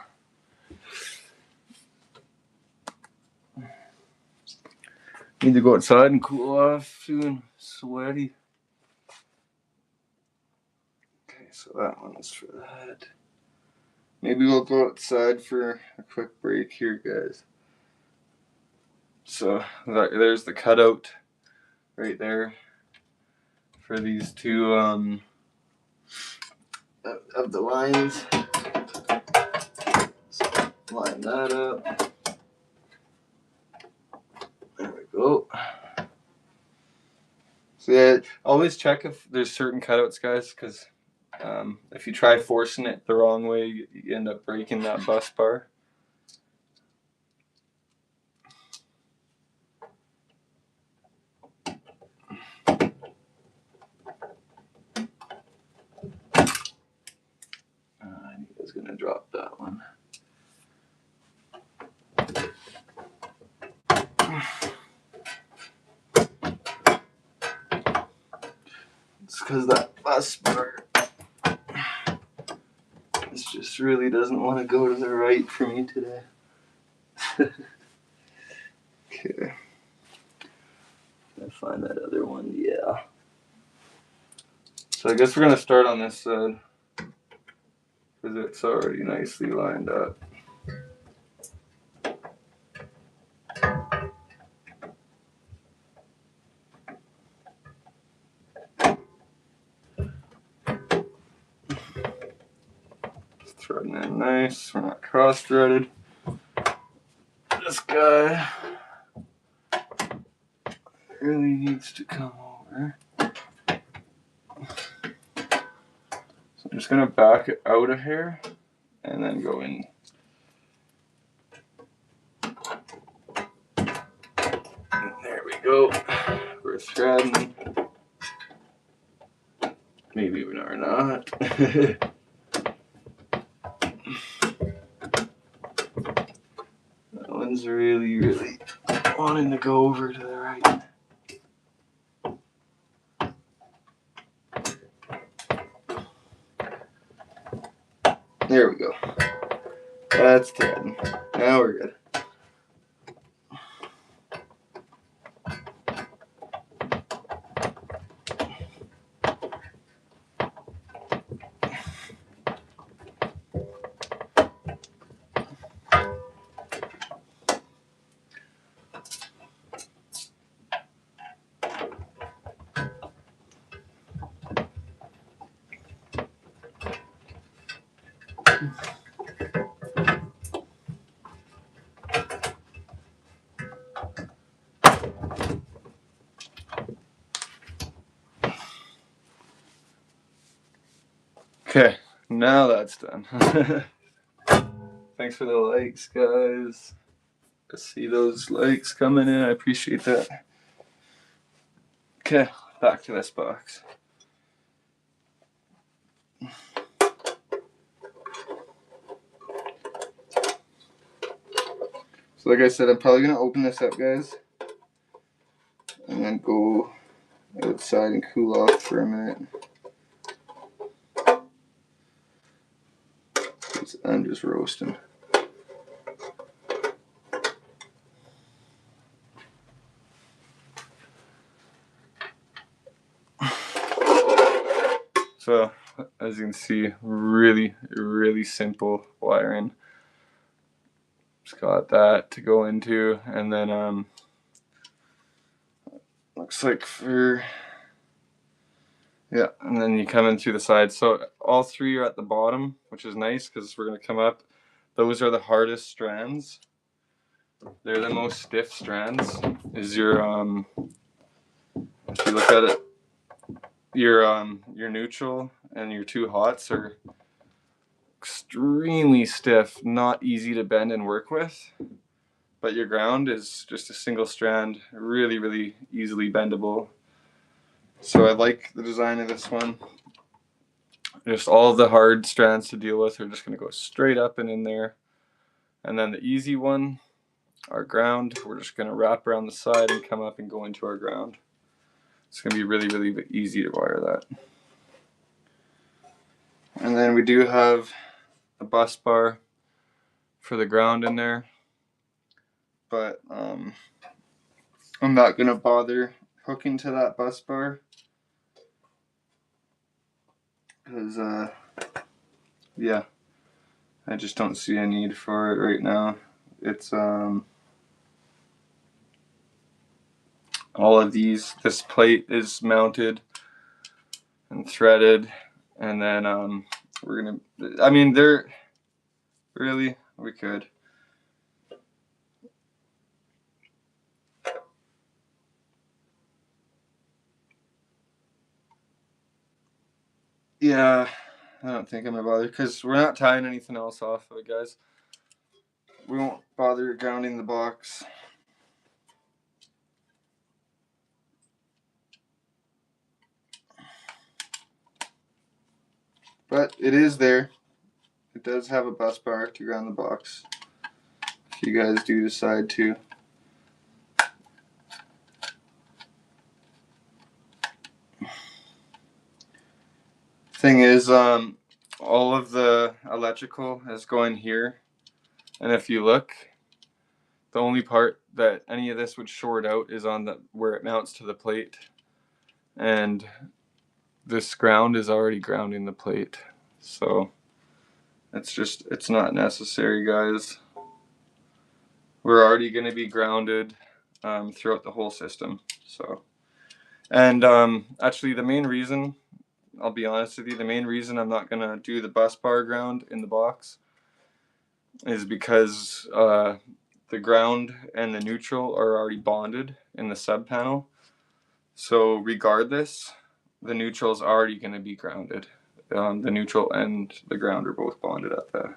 Need to go outside and cool off. Feeling sweaty. Okay, so that one's for that. Maybe we'll go outside for a quick break here, guys. So there's the cutout right there for these two of the lines. So line that up. There we go. So yeah, always check if there's certain cutouts, guys, because if you try forcing it the wrong way, you end up breaking that bus bar. I knew I was going to drop that one. It's because that bus bar, this just really doesn't want to go to the right for me today. Okay. Gotta find that other one, yeah. So I guess we're going to start on this side, because it's already nicely lined up. Threading in nice, we're not cross-threaded. This guy really needs to come over. So I'm just going to back it out a hair and then go in. There we go. We're threading. Maybe we are not. That one's really want wanting to go over to the right. There we go. That's 10. Now we're good. Okay, now that's done. Thanks for the likes, guys. I see those likes coming in. I appreciate that. Okay, back to this box. So like I said, I'm probably going to open this up, guys, and then go outside and cool off for a minute. I'm just roasting. So, as you can see, really, really simple wiring. Just got that to go into, and then looks like for, yeah, and then you come in through the side. So all three are at the bottom, which is nice because we're going to come up. Those are the hardest strands. They're the most stiff strands. Is your if you look at it, your neutral and your two hots are extremely stiff, not easy to bend and work with. But your ground is just a single strand, really, really easily bendable. So I like the design of this one. Just all of the hard strands to deal with are just going to go straight up and in there. And then the easy one, our ground, we're just going to wrap around the side and come up and go into our ground. It's going to be really, really easy to wire that. And then we do have a bus bar for the ground in there. But I'm not going to bother hooking to that bus bar. Because, yeah, I just don't see a need for it right now. It's, all of these, this plate is mounted and threaded, and then, we're gonna, I mean, they're, really, we could. Yeah, I don't think I'm gonna bother, because we're not tying anything else off of it, guys. We won't bother grounding the box. But it is there. It does have a bus bar to ground the box, if you guys do decide to. Thing is, all of the electrical is going here, and if you look, the only part that any of this would short out is on the where it mounts to the plate, and this ground is already grounding the plate, so it's not necessary, guys. We're already going to be grounded throughout the whole system. So, and actually, the main reason, I'll be honest with you, the main reason I'm not going to do the bus bar ground in the box is because the ground and the neutral are already bonded in the sub panel. So regardless, the neutral is already going to be grounded. The neutral and the ground are both bonded at the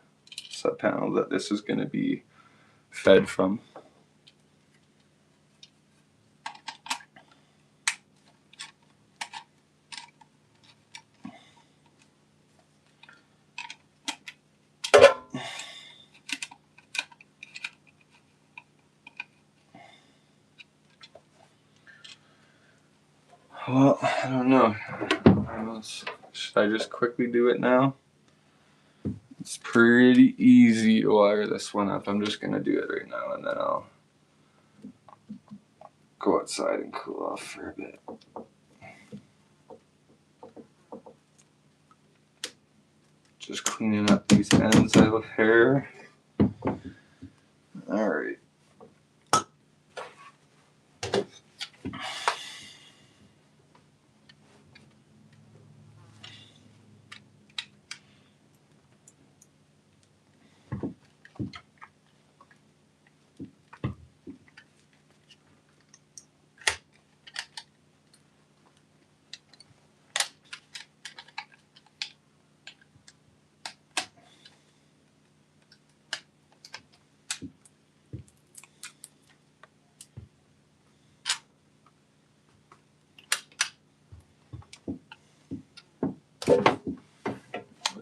sub panel that this is going to be fed from. Well, I don't know. Should I just quickly do it now? It's pretty easy to wire this one up. I'm just gonna do it right now, and then I'll go outside and cool off for a bit. Just cleaning up these ends I have hair. Alright.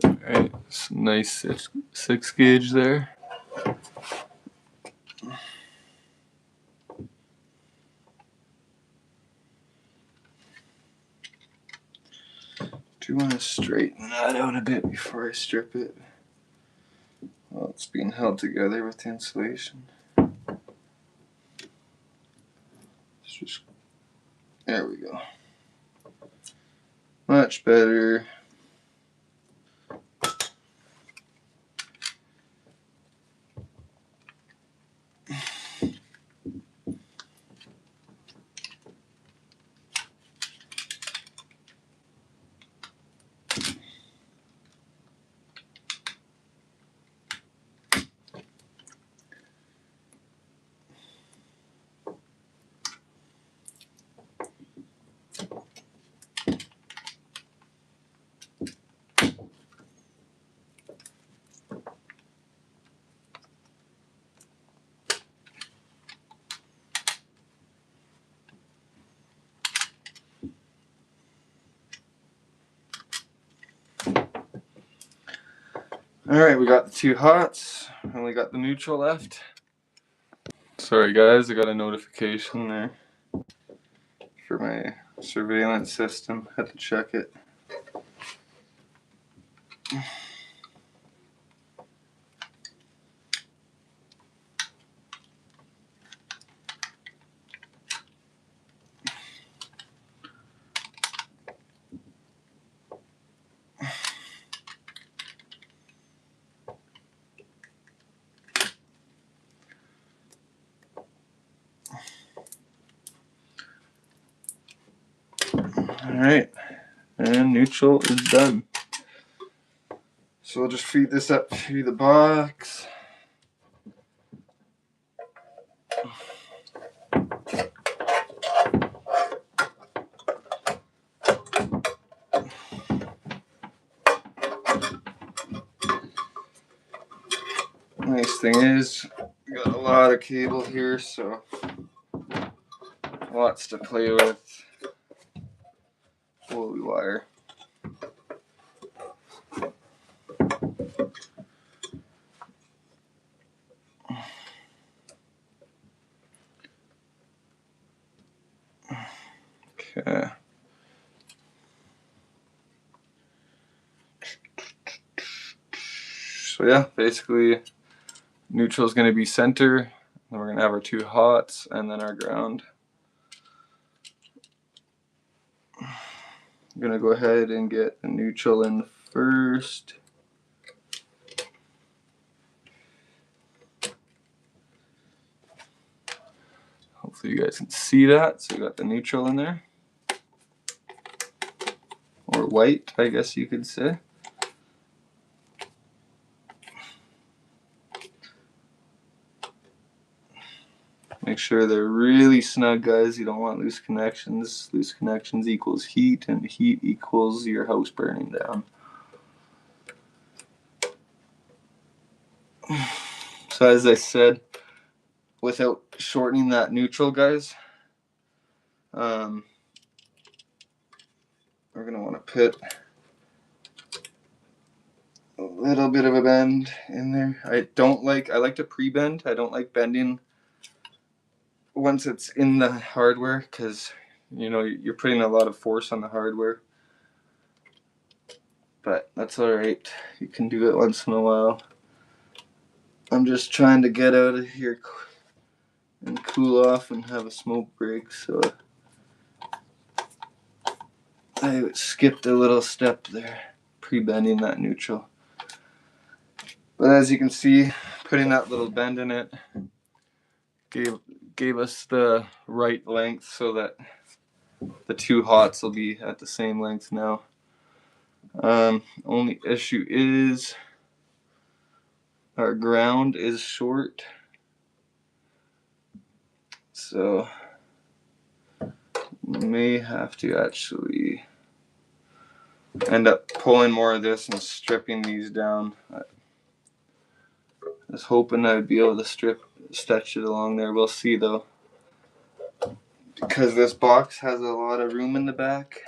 Alright, nice 6 gauge there. Do want to straighten that out a bit before I strip it. Well, it's being held together with the insulation. There we go. Much better. Alright, we got the 2 hots, only got the neutral left. Sorry guys, I got a notification there for my surveillance system. Had to check it. Alright, and neutral is done. So we'll just feed this up to the box. Nice thing is, we got a lot of cable here, so lots to play with. Holy wire. Okay. So yeah, basically neutral is going to be center, then we're going to have our 2 hots, and then our ground. I'm going to go ahead and get the neutral in first. Hopefully you guys can see that. So we got the neutral in there. Or white, I guess you could say. Make sure they're really snug, guys. You don't want loose connections. Loose connections equals heat, and heat equals your house burning down. So as I said, without shortening that neutral, guys, we're going to want to put a little bit of a bend in there. I like to pre-bend. I don't like bending once it's in the hardware, because you know, you're putting a lot of force on the hardware. But that's alright. You can do it once in a while. I'm just trying to get out of here and cool off and have a smoke break, so I skipped a little step there, pre-bending that neutral. But as you can see, putting that little bend in it gave us the right length so that the two hots will be at the same length now. Only issue is our ground is short, so we may have to actually end up pulling more of this and stripping these down. I was hoping I would be able to stretch it along there. We'll see though. Because this box has a lot of room in the back,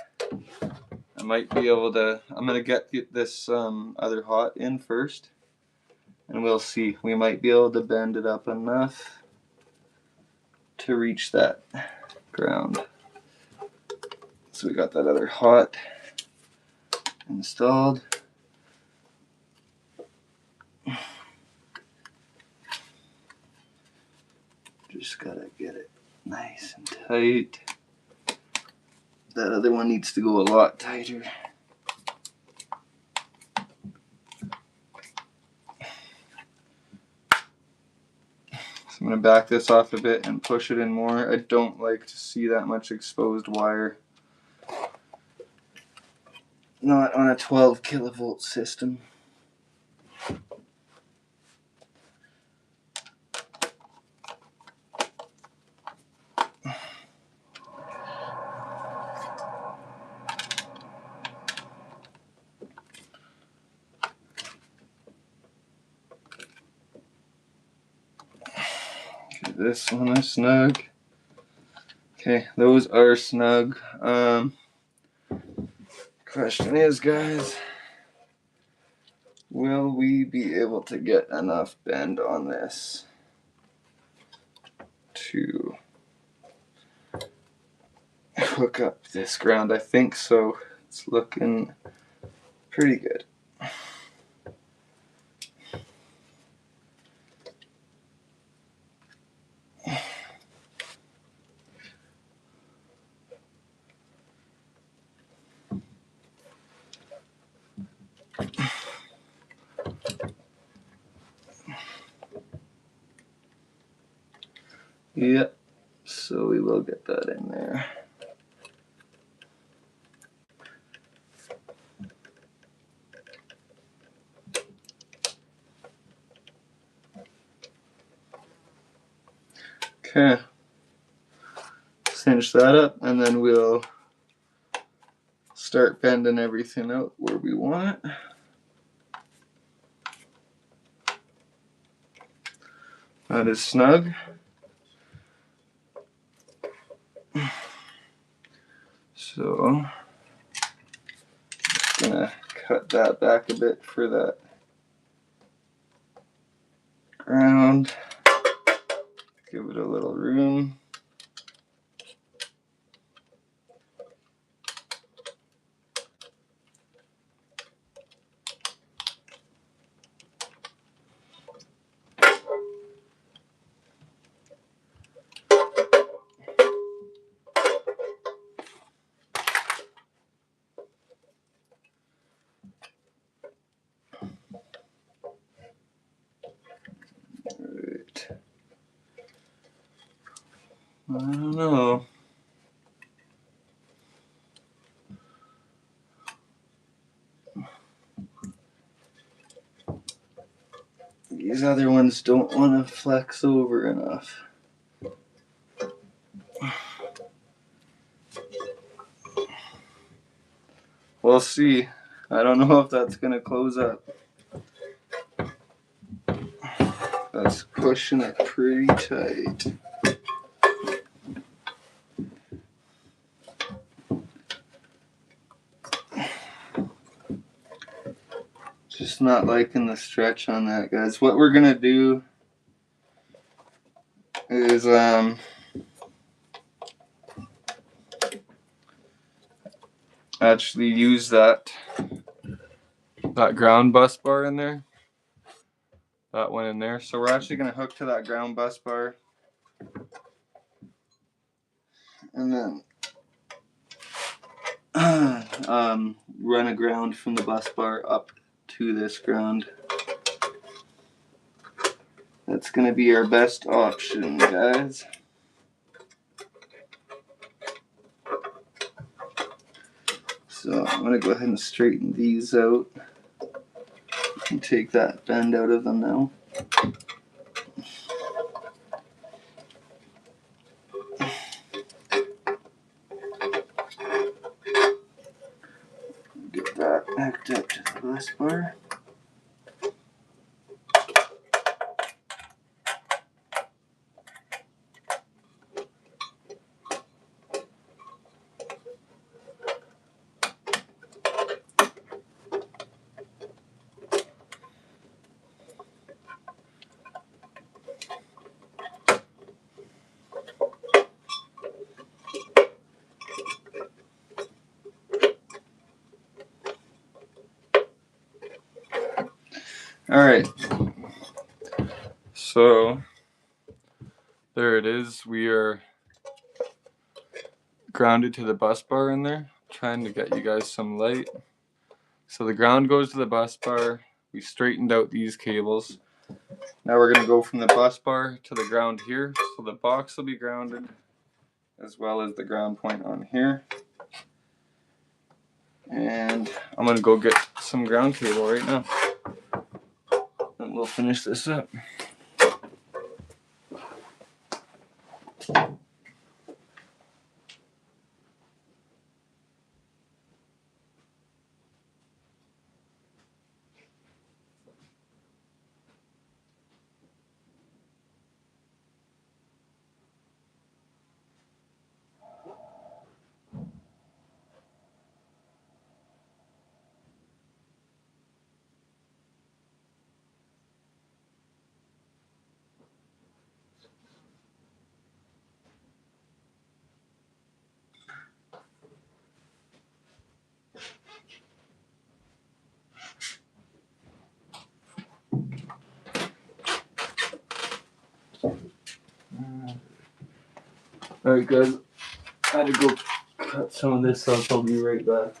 I might be able to, I'm going to get this other hot in first, and we'll see. We might be able to bend it up enough to reach that ground. So we got that other hot installed. Just gotta get it nice and tight. That other one needs to go a lot tighter. I'm going to back this off a bit and push it in more. I don't like to see that much exposed wire. Not on a 12 kilovolt system. Okay, this one is snug. Okay, those are snug. Question is, guys, will we be able to get enough bend on this to hook up this ground? I think so. It's looking pretty good. Yep, so we will get that in there. Okay, cinch that up, and then we'll start bending everything out where we want it. That is snug. So, just gonna cut that back a bit for that ground. Give it a little room. I don't know. These other ones don't want to flex over enough. We'll see. I don't know if that's going to close up. That's pushing it pretty tight. Just not liking the stretch on that, guys. What we're gonna do is actually use that ground bus bar in there. That one in there. So we're actually going to hook to that ground bus bar. And then run a ground from the bus bar up to this ground. That's going to be our best option, guys. So I'm going to go ahead and straighten these out and take that bend out of them now. Get that hooked up to the bus bar. Alright, so there it is. We are grounded to the bus bar in there. Trying to get you guys some light. So the ground goes to the bus bar. We straightened out these cables. Now we're going to go from the bus bar to the ground here. So the box will be grounded as well as the ground point on here. And I'm going to go get some ground cable right now. And we'll finish this up. Alright guys, I had to go cut some of this up. I'll be right back.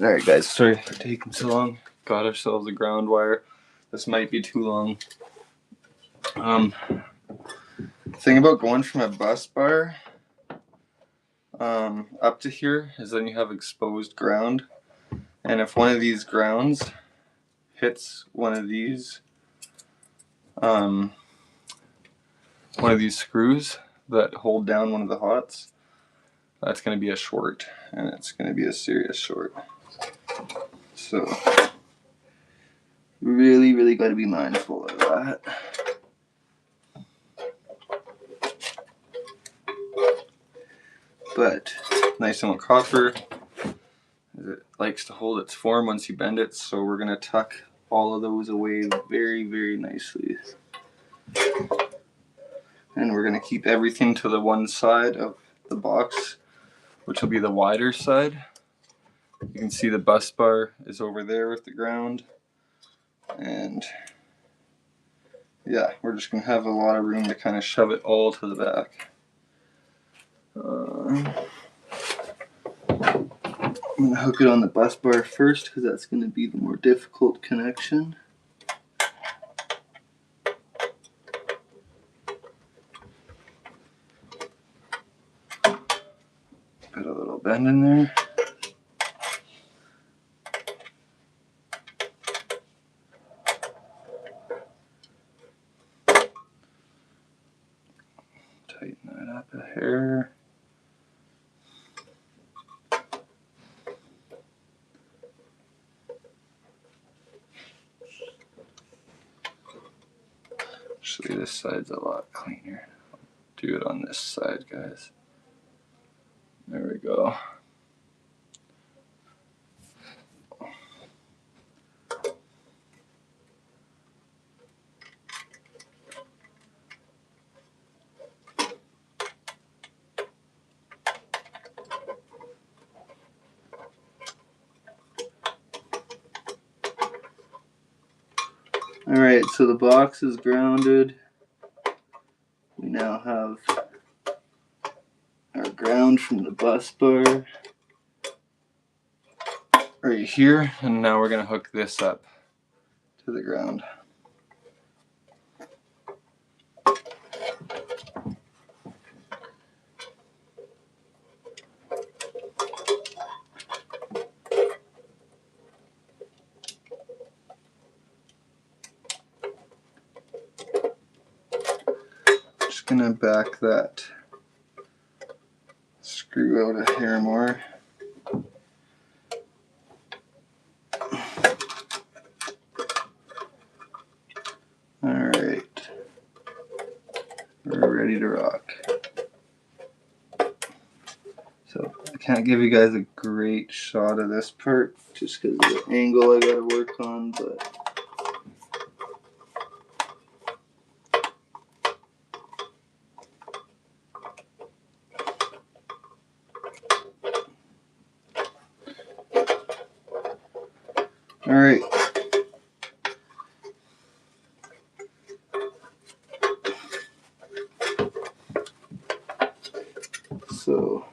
Alright guys, sorry for taking so long. Got ourselves a ground wire. This might be too long. Thing about going from a bus bar up to here is then you have exposed ground, and if one of these grounds hits one of these screws that hold down one of the hots, that's going to be a short, and it's going to be a serious short. So really got to be mindful of that. But nice thing with copper is it likes to hold its form once you bend it, so we're going to tuck all of those away very nicely. And we're going to keep everything to the one side of the box, which will be the wider side. You can see the bus bar is over there with the ground. And yeah, we're just going to have a lot of room to kind of shove it all to the back. I'm going to hook it on the bus bar first because that's going to be the more difficult connection. Got a little bend in there. Tighten that up a hair. Actually, this side's a lot cleaner. I'll do it on this side, guys. There we go. Alright, so the box is grounded. We now have our ground from the bus bar right here, and now we're going to hook this up to the ground. Just going to back that screw out a hair more. Alright, we're ready to rock. So I can't give you guys a great shot of this part just because of the angle I gotta work on, but alright. So,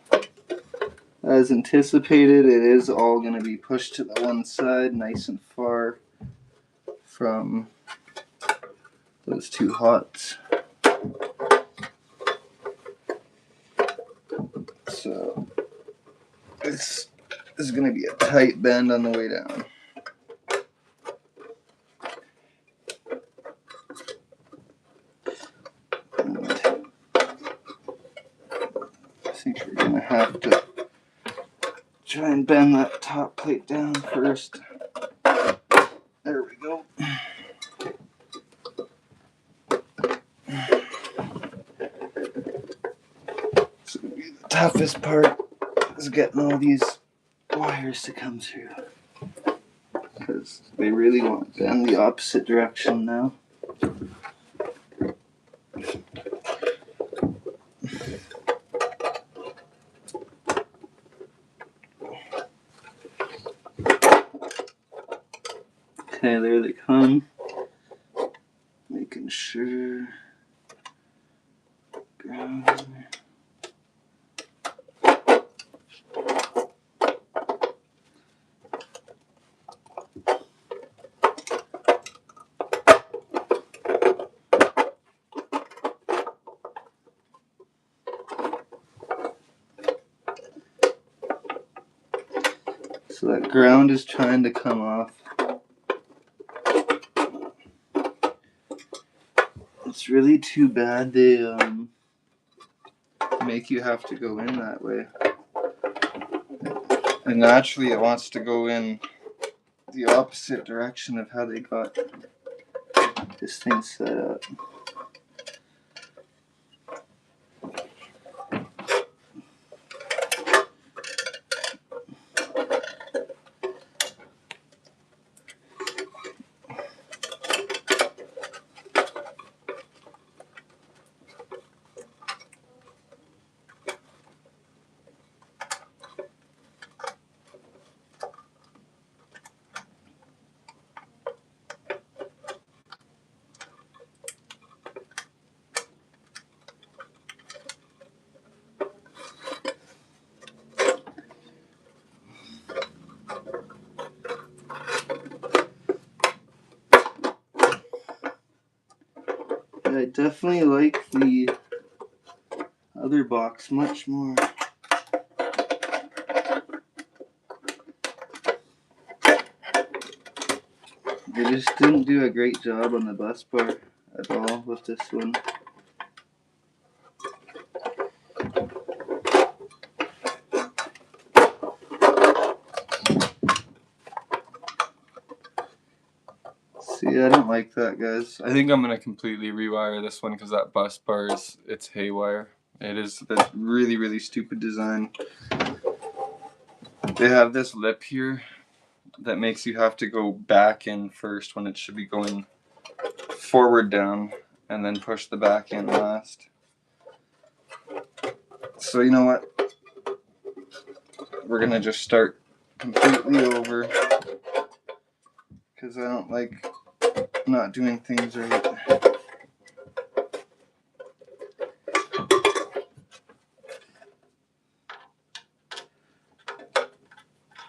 as anticipated, it is all going to be pushed to the one side, nice and far from those two hots. So, this is going to be a tight bend on the way down. I think we're going to have to try and bend that top plate down first. There we go. It's going to be the toughest part, is getting all these wires to come through, because they really want to bend the opposite direction now. Okay, there they come. Making sure. Ground. So that ground is trying to come off. It's really too bad they make you have to go in that way. And naturally it wants to go in the opposite direction of how they got this thing set up. I definitely like the other box much more. They just didn't do a great job on the bus bar at all with this one. See, I don't like that, guys. I think I'm gonna completely rewire this one because that bus bar it's haywire. That's really, really stupid design. They have this lip here that makes you have to go back in first when it should be going forward down, and then push the back in last. So you know what? We're gonna just start completely over because I don't like not doing things right.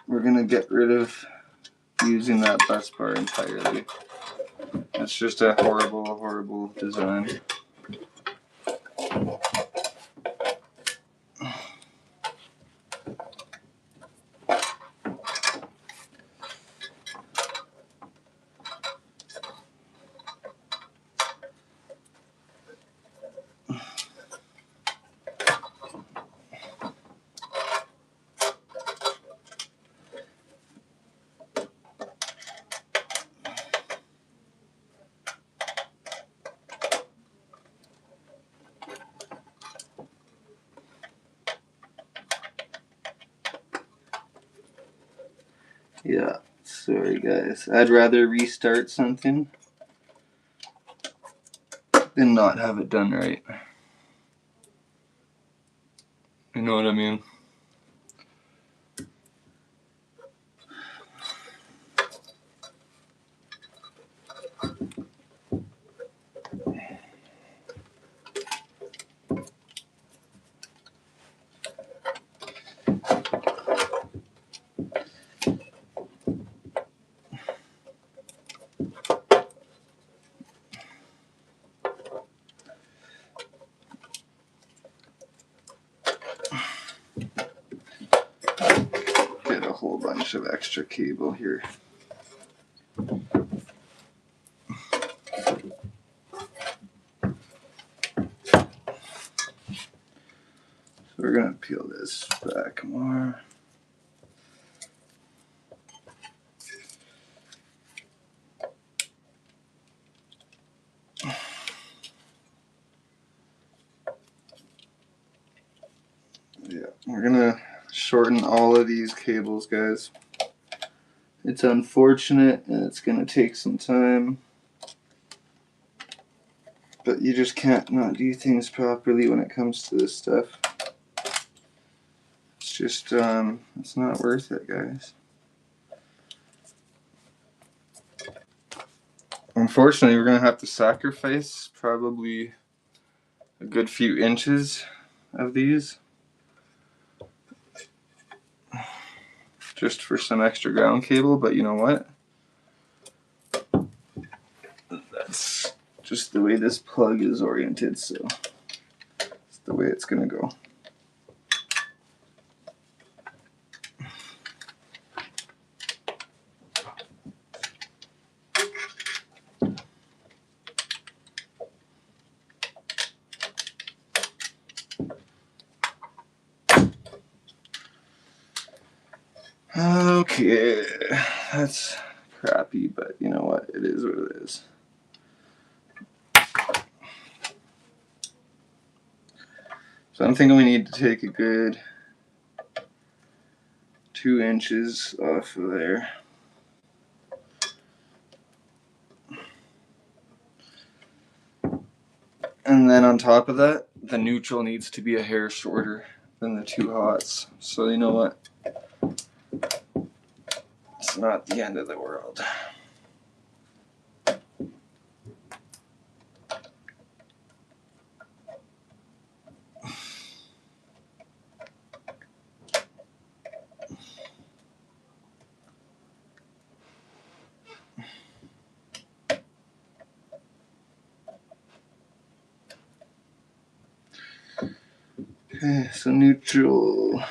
We're gonna get rid of using that bus bar entirely. It's just a horrible, horrible design. Yeah, sorry guys. I'd rather restart something than not have it done right. You know what I mean? Get a whole bunch of extra cable here. So we're gonna peel this back more. Yeah, we're gonna shorten all of these cables, guys. It's unfortunate and it's gonna take some time, but you just can't not do things properly when it comes to this stuff. It's just, it's not worth it, guys. Unfortunately, we're gonna have to sacrifice probably a good few inches of these just for some extra ground cable, but you know what? That's just the way this plug is oriented, so it's the way it's gonna go. Okay, that's crappy, but you know what? It is what it is. So I'm thinking we need to take a good 2 inches off of there. And then on top of that, the neutral needs to be a hair shorter than the 2 hots. So you know what? It's not the end of the world. Okay, so neutral,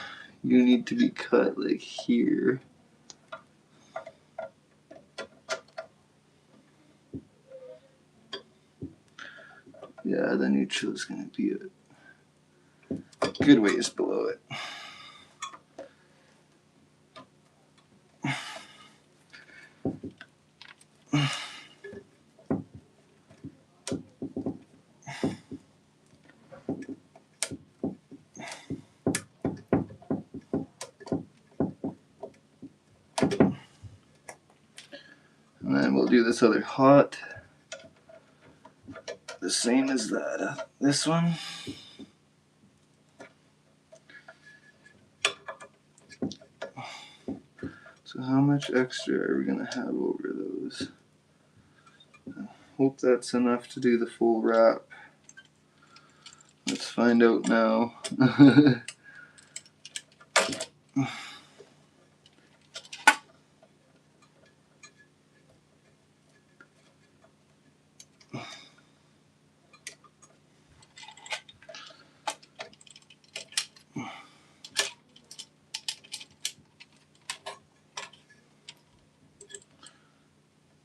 you need to be cut like here. Yeah, the neutral is going to be a good ways below it. And then we'll do this other hot, the same as that. This one. So how much extra are we going to have over those? I hope that's enough to do the full wrap. Let's find out now.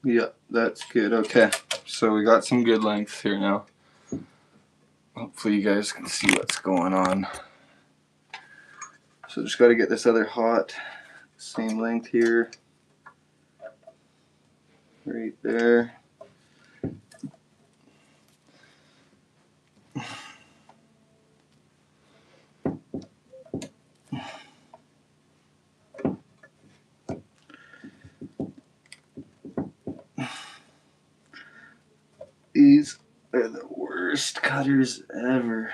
Yeah, that's good. Okay, so we got some good length here now. Hopefully you guys can see what's going on. So just got to get this other hot, same length here, right there. These are the worst cutters ever.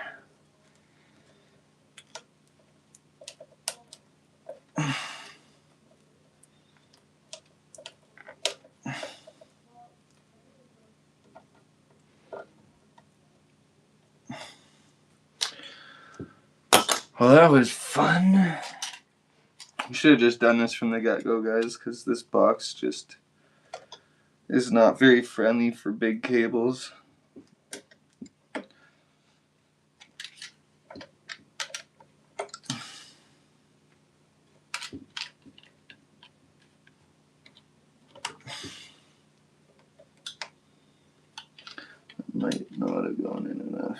Well, that was fun. We should have just done this from the get-go, guys, because this box just is not very friendly for big cables. Might not have gone in enough.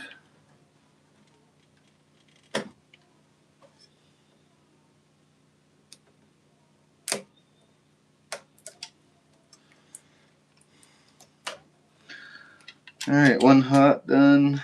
Alright, one hot done.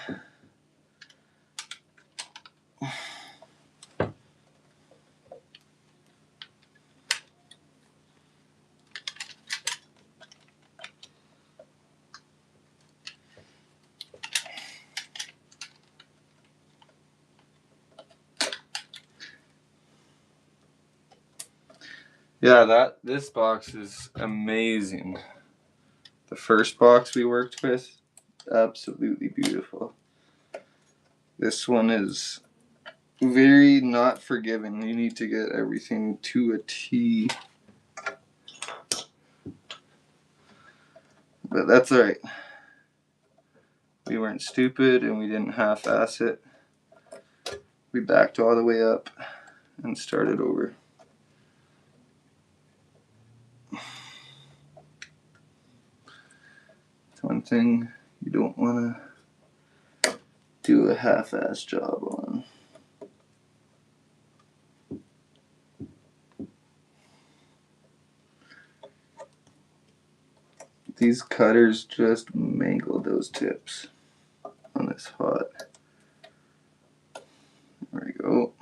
Yeah, this box is amazing. The first box we worked with, absolutely beautiful. This one is very not forgiving. You need to get everything to a T. But that's alright. We weren't stupid and we didn't half-ass it. We backed all the way up and started over. It's one thing you don't want to do a half-ass job on. These cutters just mangled those tips on this hot. There we go.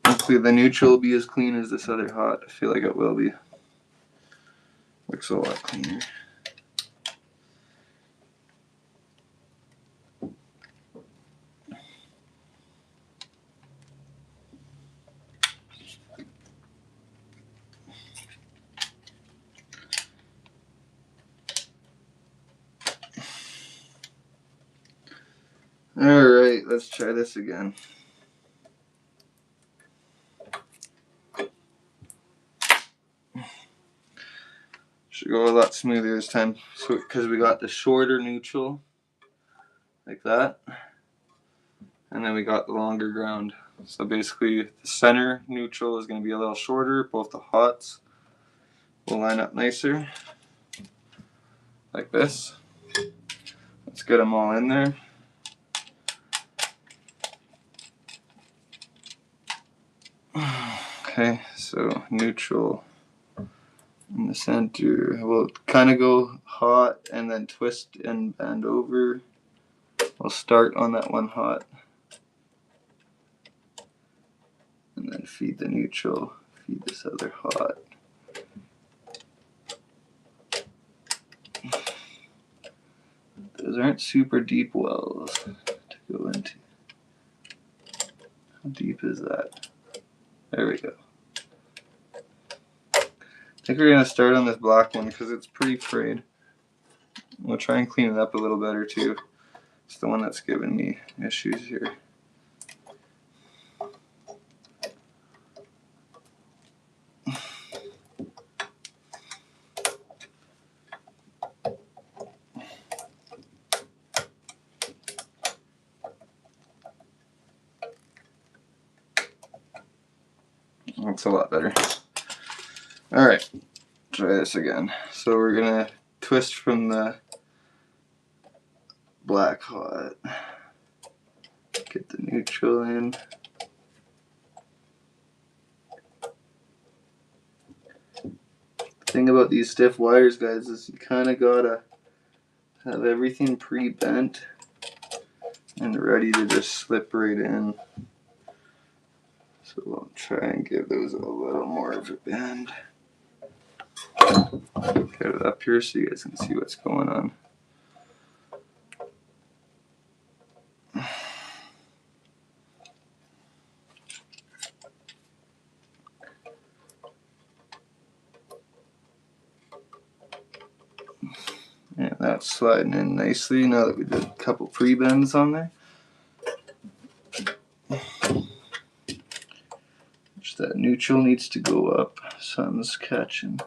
Hopefully the neutral will be as clean as this other hot. I feel like it will be. Looks a lot cleaner. Alright, let's try this again. Should go a lot smoother this time, so because we got the shorter neutral, like that, and then we got the longer ground. So basically, the center neutral is going to be a little shorter. Both the hots will line up nicer, like this. Let's get them all in there. Okay, so neutral in the center. We'll kind of go hot and then twist and bend over. We'll start on that one hot and then feed the neutral, feed this other hot. Those aren't super deep wells to go into. How deep is that? There we go. I think we're going to start on this black one because it's pretty frayed. We'll try and clean it up a little better too. It's the one that's giving me issues here. That's a lot better. Alright, try this again. So we're going to twist from the black hot. Get the neutral in. The thing about these stiff wires, guys, is you kind of gotta have everything pre-bent and ready to just slip right in. So we'll try and give those a little more of a bend. Get it up here so you guys can see what's going on. Yeah, that's sliding in nicely now that we did a couple pre-bends on there. Just that neutral needs to go up. Sun's catching.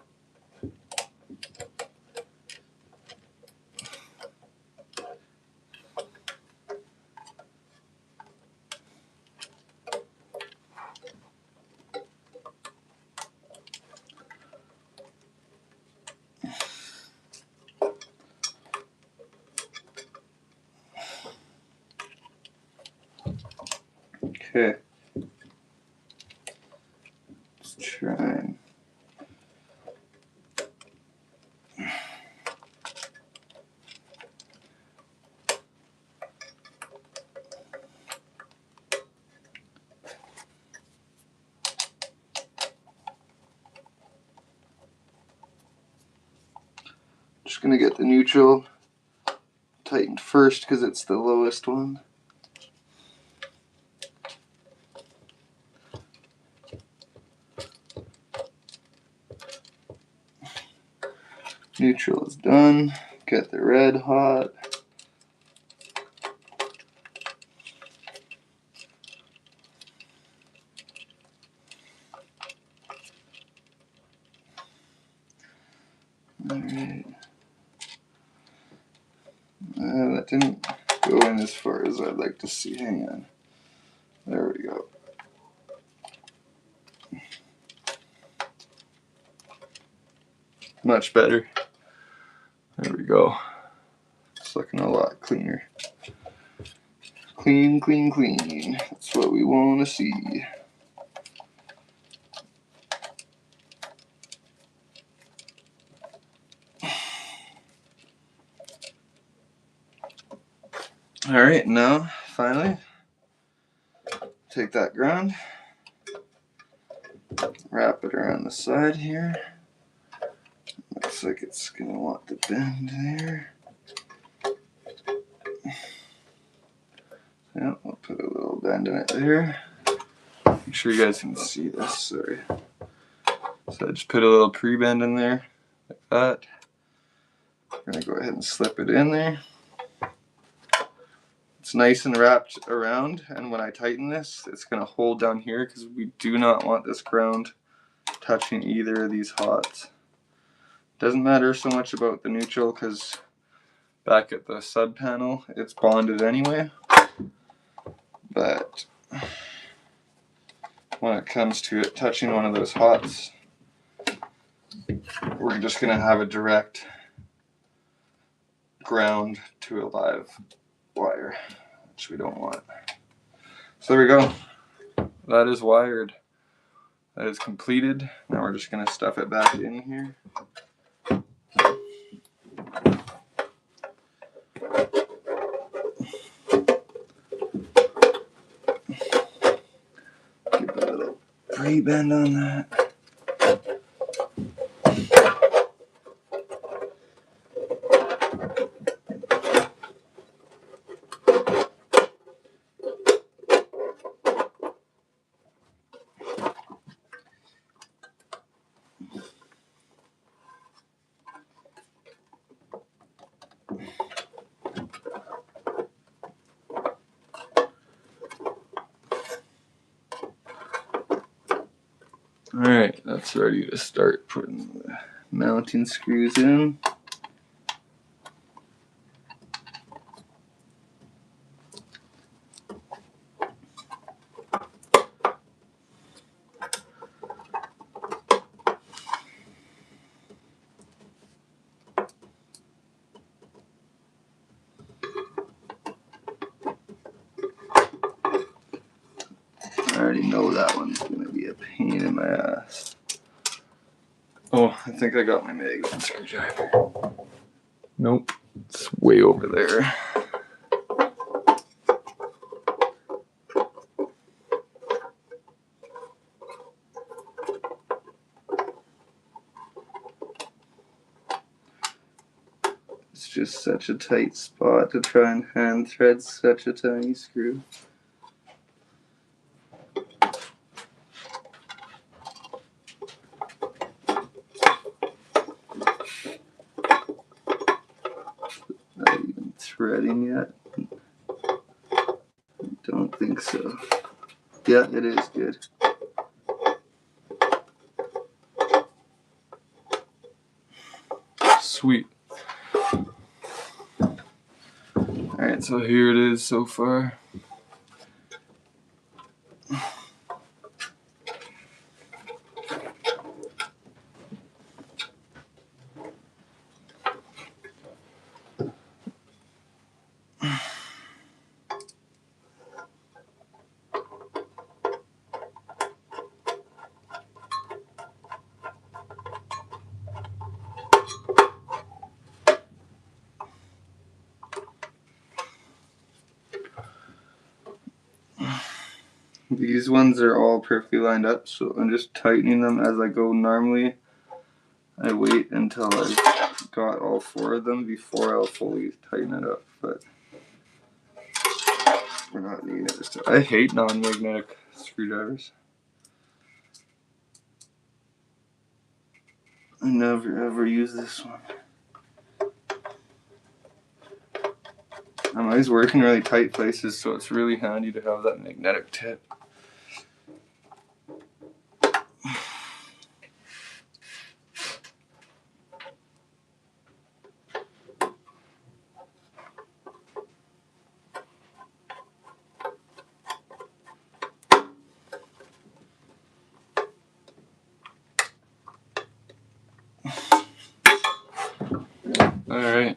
Okay. Let's try and just gonna get the neutral tightened first because it's the lowest one. Neutral is done. Get the red hot. Alright. That didn't go in as far as I'd like to see. Hang on. There we go. Much better. There we go. It's looking a lot cleaner. Clean, clean, clean. That's what we want to see. Alright, now finally take that ground, wrap it around the side here. Looks like it's going to want to bend there. Yeah, we'll put a little bend in it there. Make sure you guys can see this, sorry. So I just put a little pre-bend in there, like that. I'm going to go ahead and slip it in there. It's nice and wrapped around, and when I tighten this, it's going to hold down here because we do not want this ground touching either of these hots. Doesn't matter so much about the neutral because back at the sub panel it's bonded anyway, but when it comes to it touching one of those hots, we're just going to have a direct ground to a live wire, which we don't want. So there we go. That is wired. That is completed. Now we're just going to stuff it back in here. Give a little pre-bend on that. Alright, that's ready to start putting the mounting screws in. I already know that one's going to be a pain in my ass. Oh, I think I got my magnet screwdriver. Nope, it's way over there. It's just such a tight spot to try and hand thread such a tiny screw. Not even threading yet. I don't think so. Yeah, it is good. Sweet. Alright, so here it is so far. These ones are all perfectly lined up, so I'm just tightening them as I go. Normally, I wait until I've got all 4 of them before I'll fully tighten it up, but we're not needing it this time. I hate non-magnetic screwdrivers. I never ever use this one. I'm always working really tight places, so it's really handy to have that magnetic tip. Alright.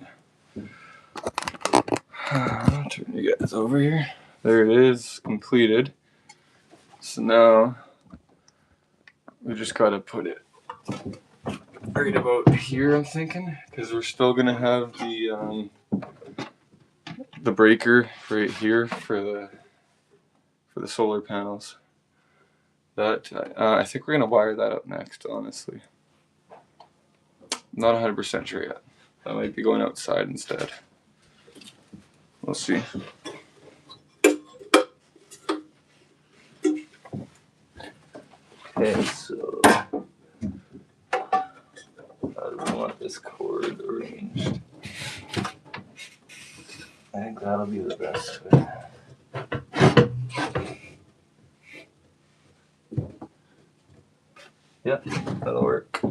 I'll turn you guys over here. There it is, completed. So now we just gotta put it right about here, I'm thinking, because we're still gonna have the breaker right here for the solar panels. That I think we're gonna wire that up next. Honestly, not 100% sure yet. That might be going outside instead. We'll see. Okay, so how do we want this cord arranged? I think that'll be the best way. Yep, that'll work.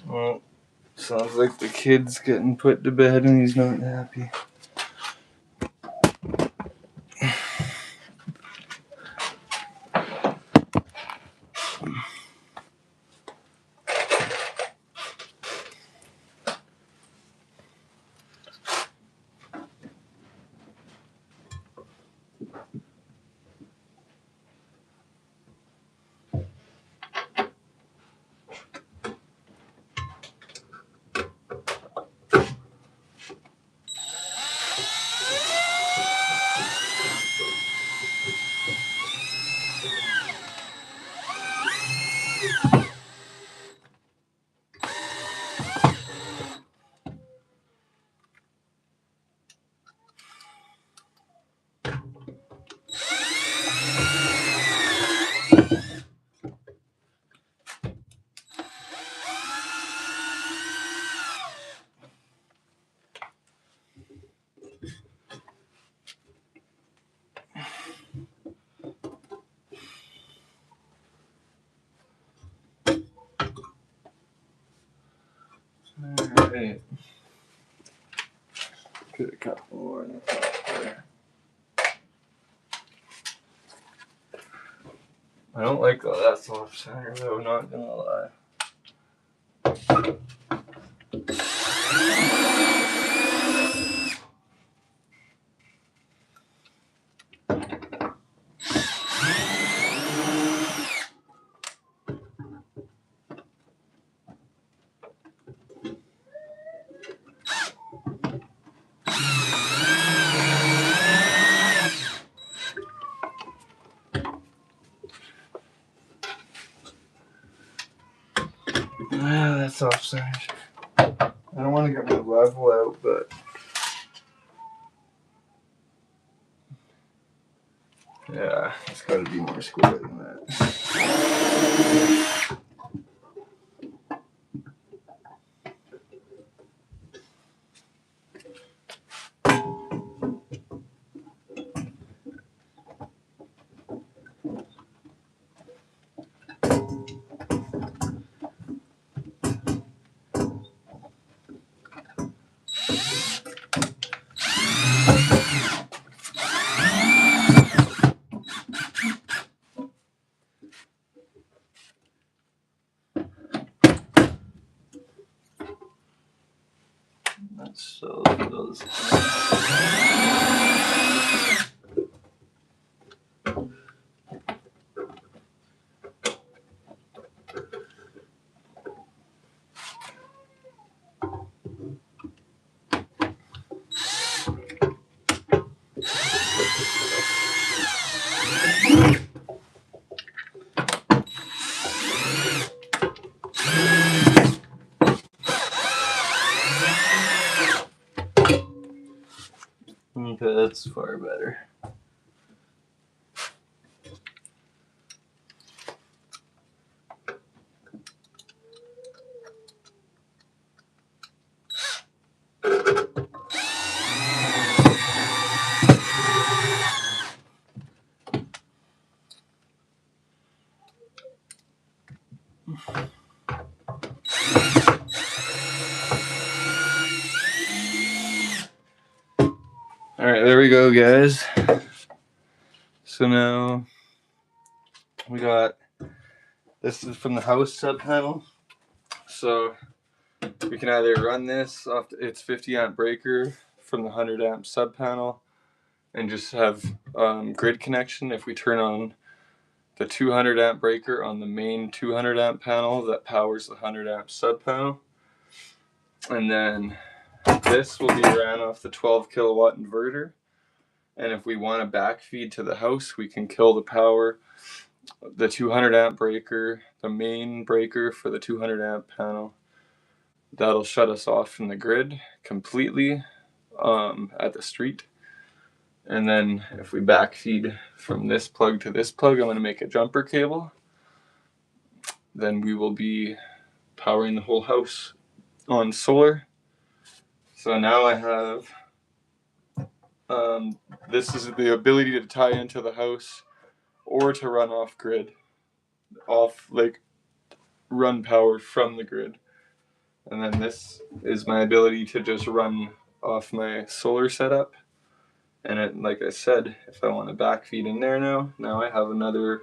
Well, sounds like the kid's getting put to bed and he's not happy. Alright. Put a couple more in the top there. I don't like all that soft center though, not gonna lie. That's off center. I don't want to get my level out, but yeah, it's got to be more square than that. So those. Okay, that's far better. Alright, there we go, guys. So now we got, this is from the house sub panel. So we can either run this off its 50 amp breaker from the 100 amp sub panel and just have grid connection if we turn on the 200 amp breaker on the main 200 amp panel that powers the 100 amp sub panel. And then this will be ran off the 12 kilowatt inverter. And if we want to backfeed to the house, we can kill the power, the 200 amp breaker, the main breaker for the 200 amp panel. That'll shut us off from the grid completely at the street. And then if we backfeed from this plug to this plug, I'm going to make a jumper cable. Then we will be powering the whole house on solar. So now I have, this is the ability to tie into the house or to run off grid, run power from the grid. And then this is my ability to just run off my solar setup. And it, like I said, if I want to backfeed in there now I have another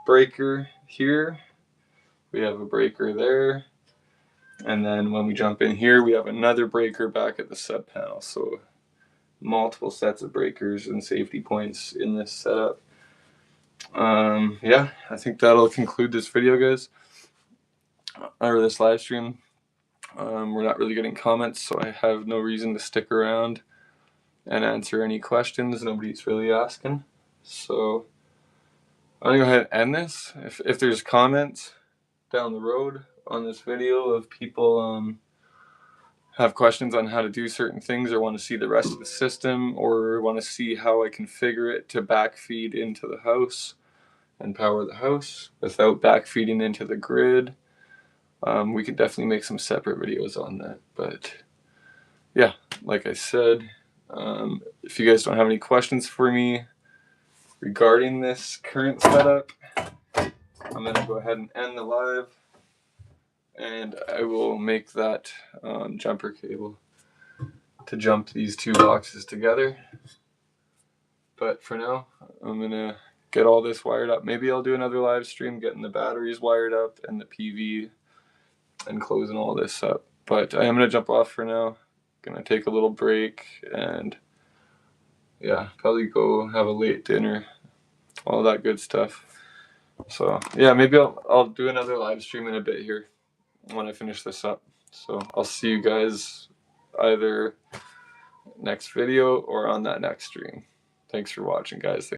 breaker here. We have a breaker there. And then when we jump in here, we have another breaker back at the sub panel. So multiple sets of breakers and safety points in this setup. Yeah, I think that'll conclude this video, guys, or this live stream. We're not really getting comments, so I have no reason to stick around and answer any questions. Nobody's really asking. So I'm gonna go ahead and end this. If there's comments down the road on this video of people have questions on how to do certain things or want to see the rest of the system or want to see how I configure it to backfeed into the house and power the house without backfeeding into the grid, we could definitely make some separate videos on that. But yeah, like I said, if you guys don't have any questions for me regarding this current setup, I'm going to go ahead and end the live, and I will make that jumper cable to jump these two boxes together. But for now, I'm going to get all this wired up. Maybe I'll do another live stream getting the batteries wired up and the PV and closing all this up. But I am going to jump off for now. Going to take a little break and yeah, probably go have a late dinner, all that good stuff. So yeah, maybe I'll do another live stream in a bit here when I finish this up. So I'll see you guys either next video or on that next stream. Thanks for watching, guys.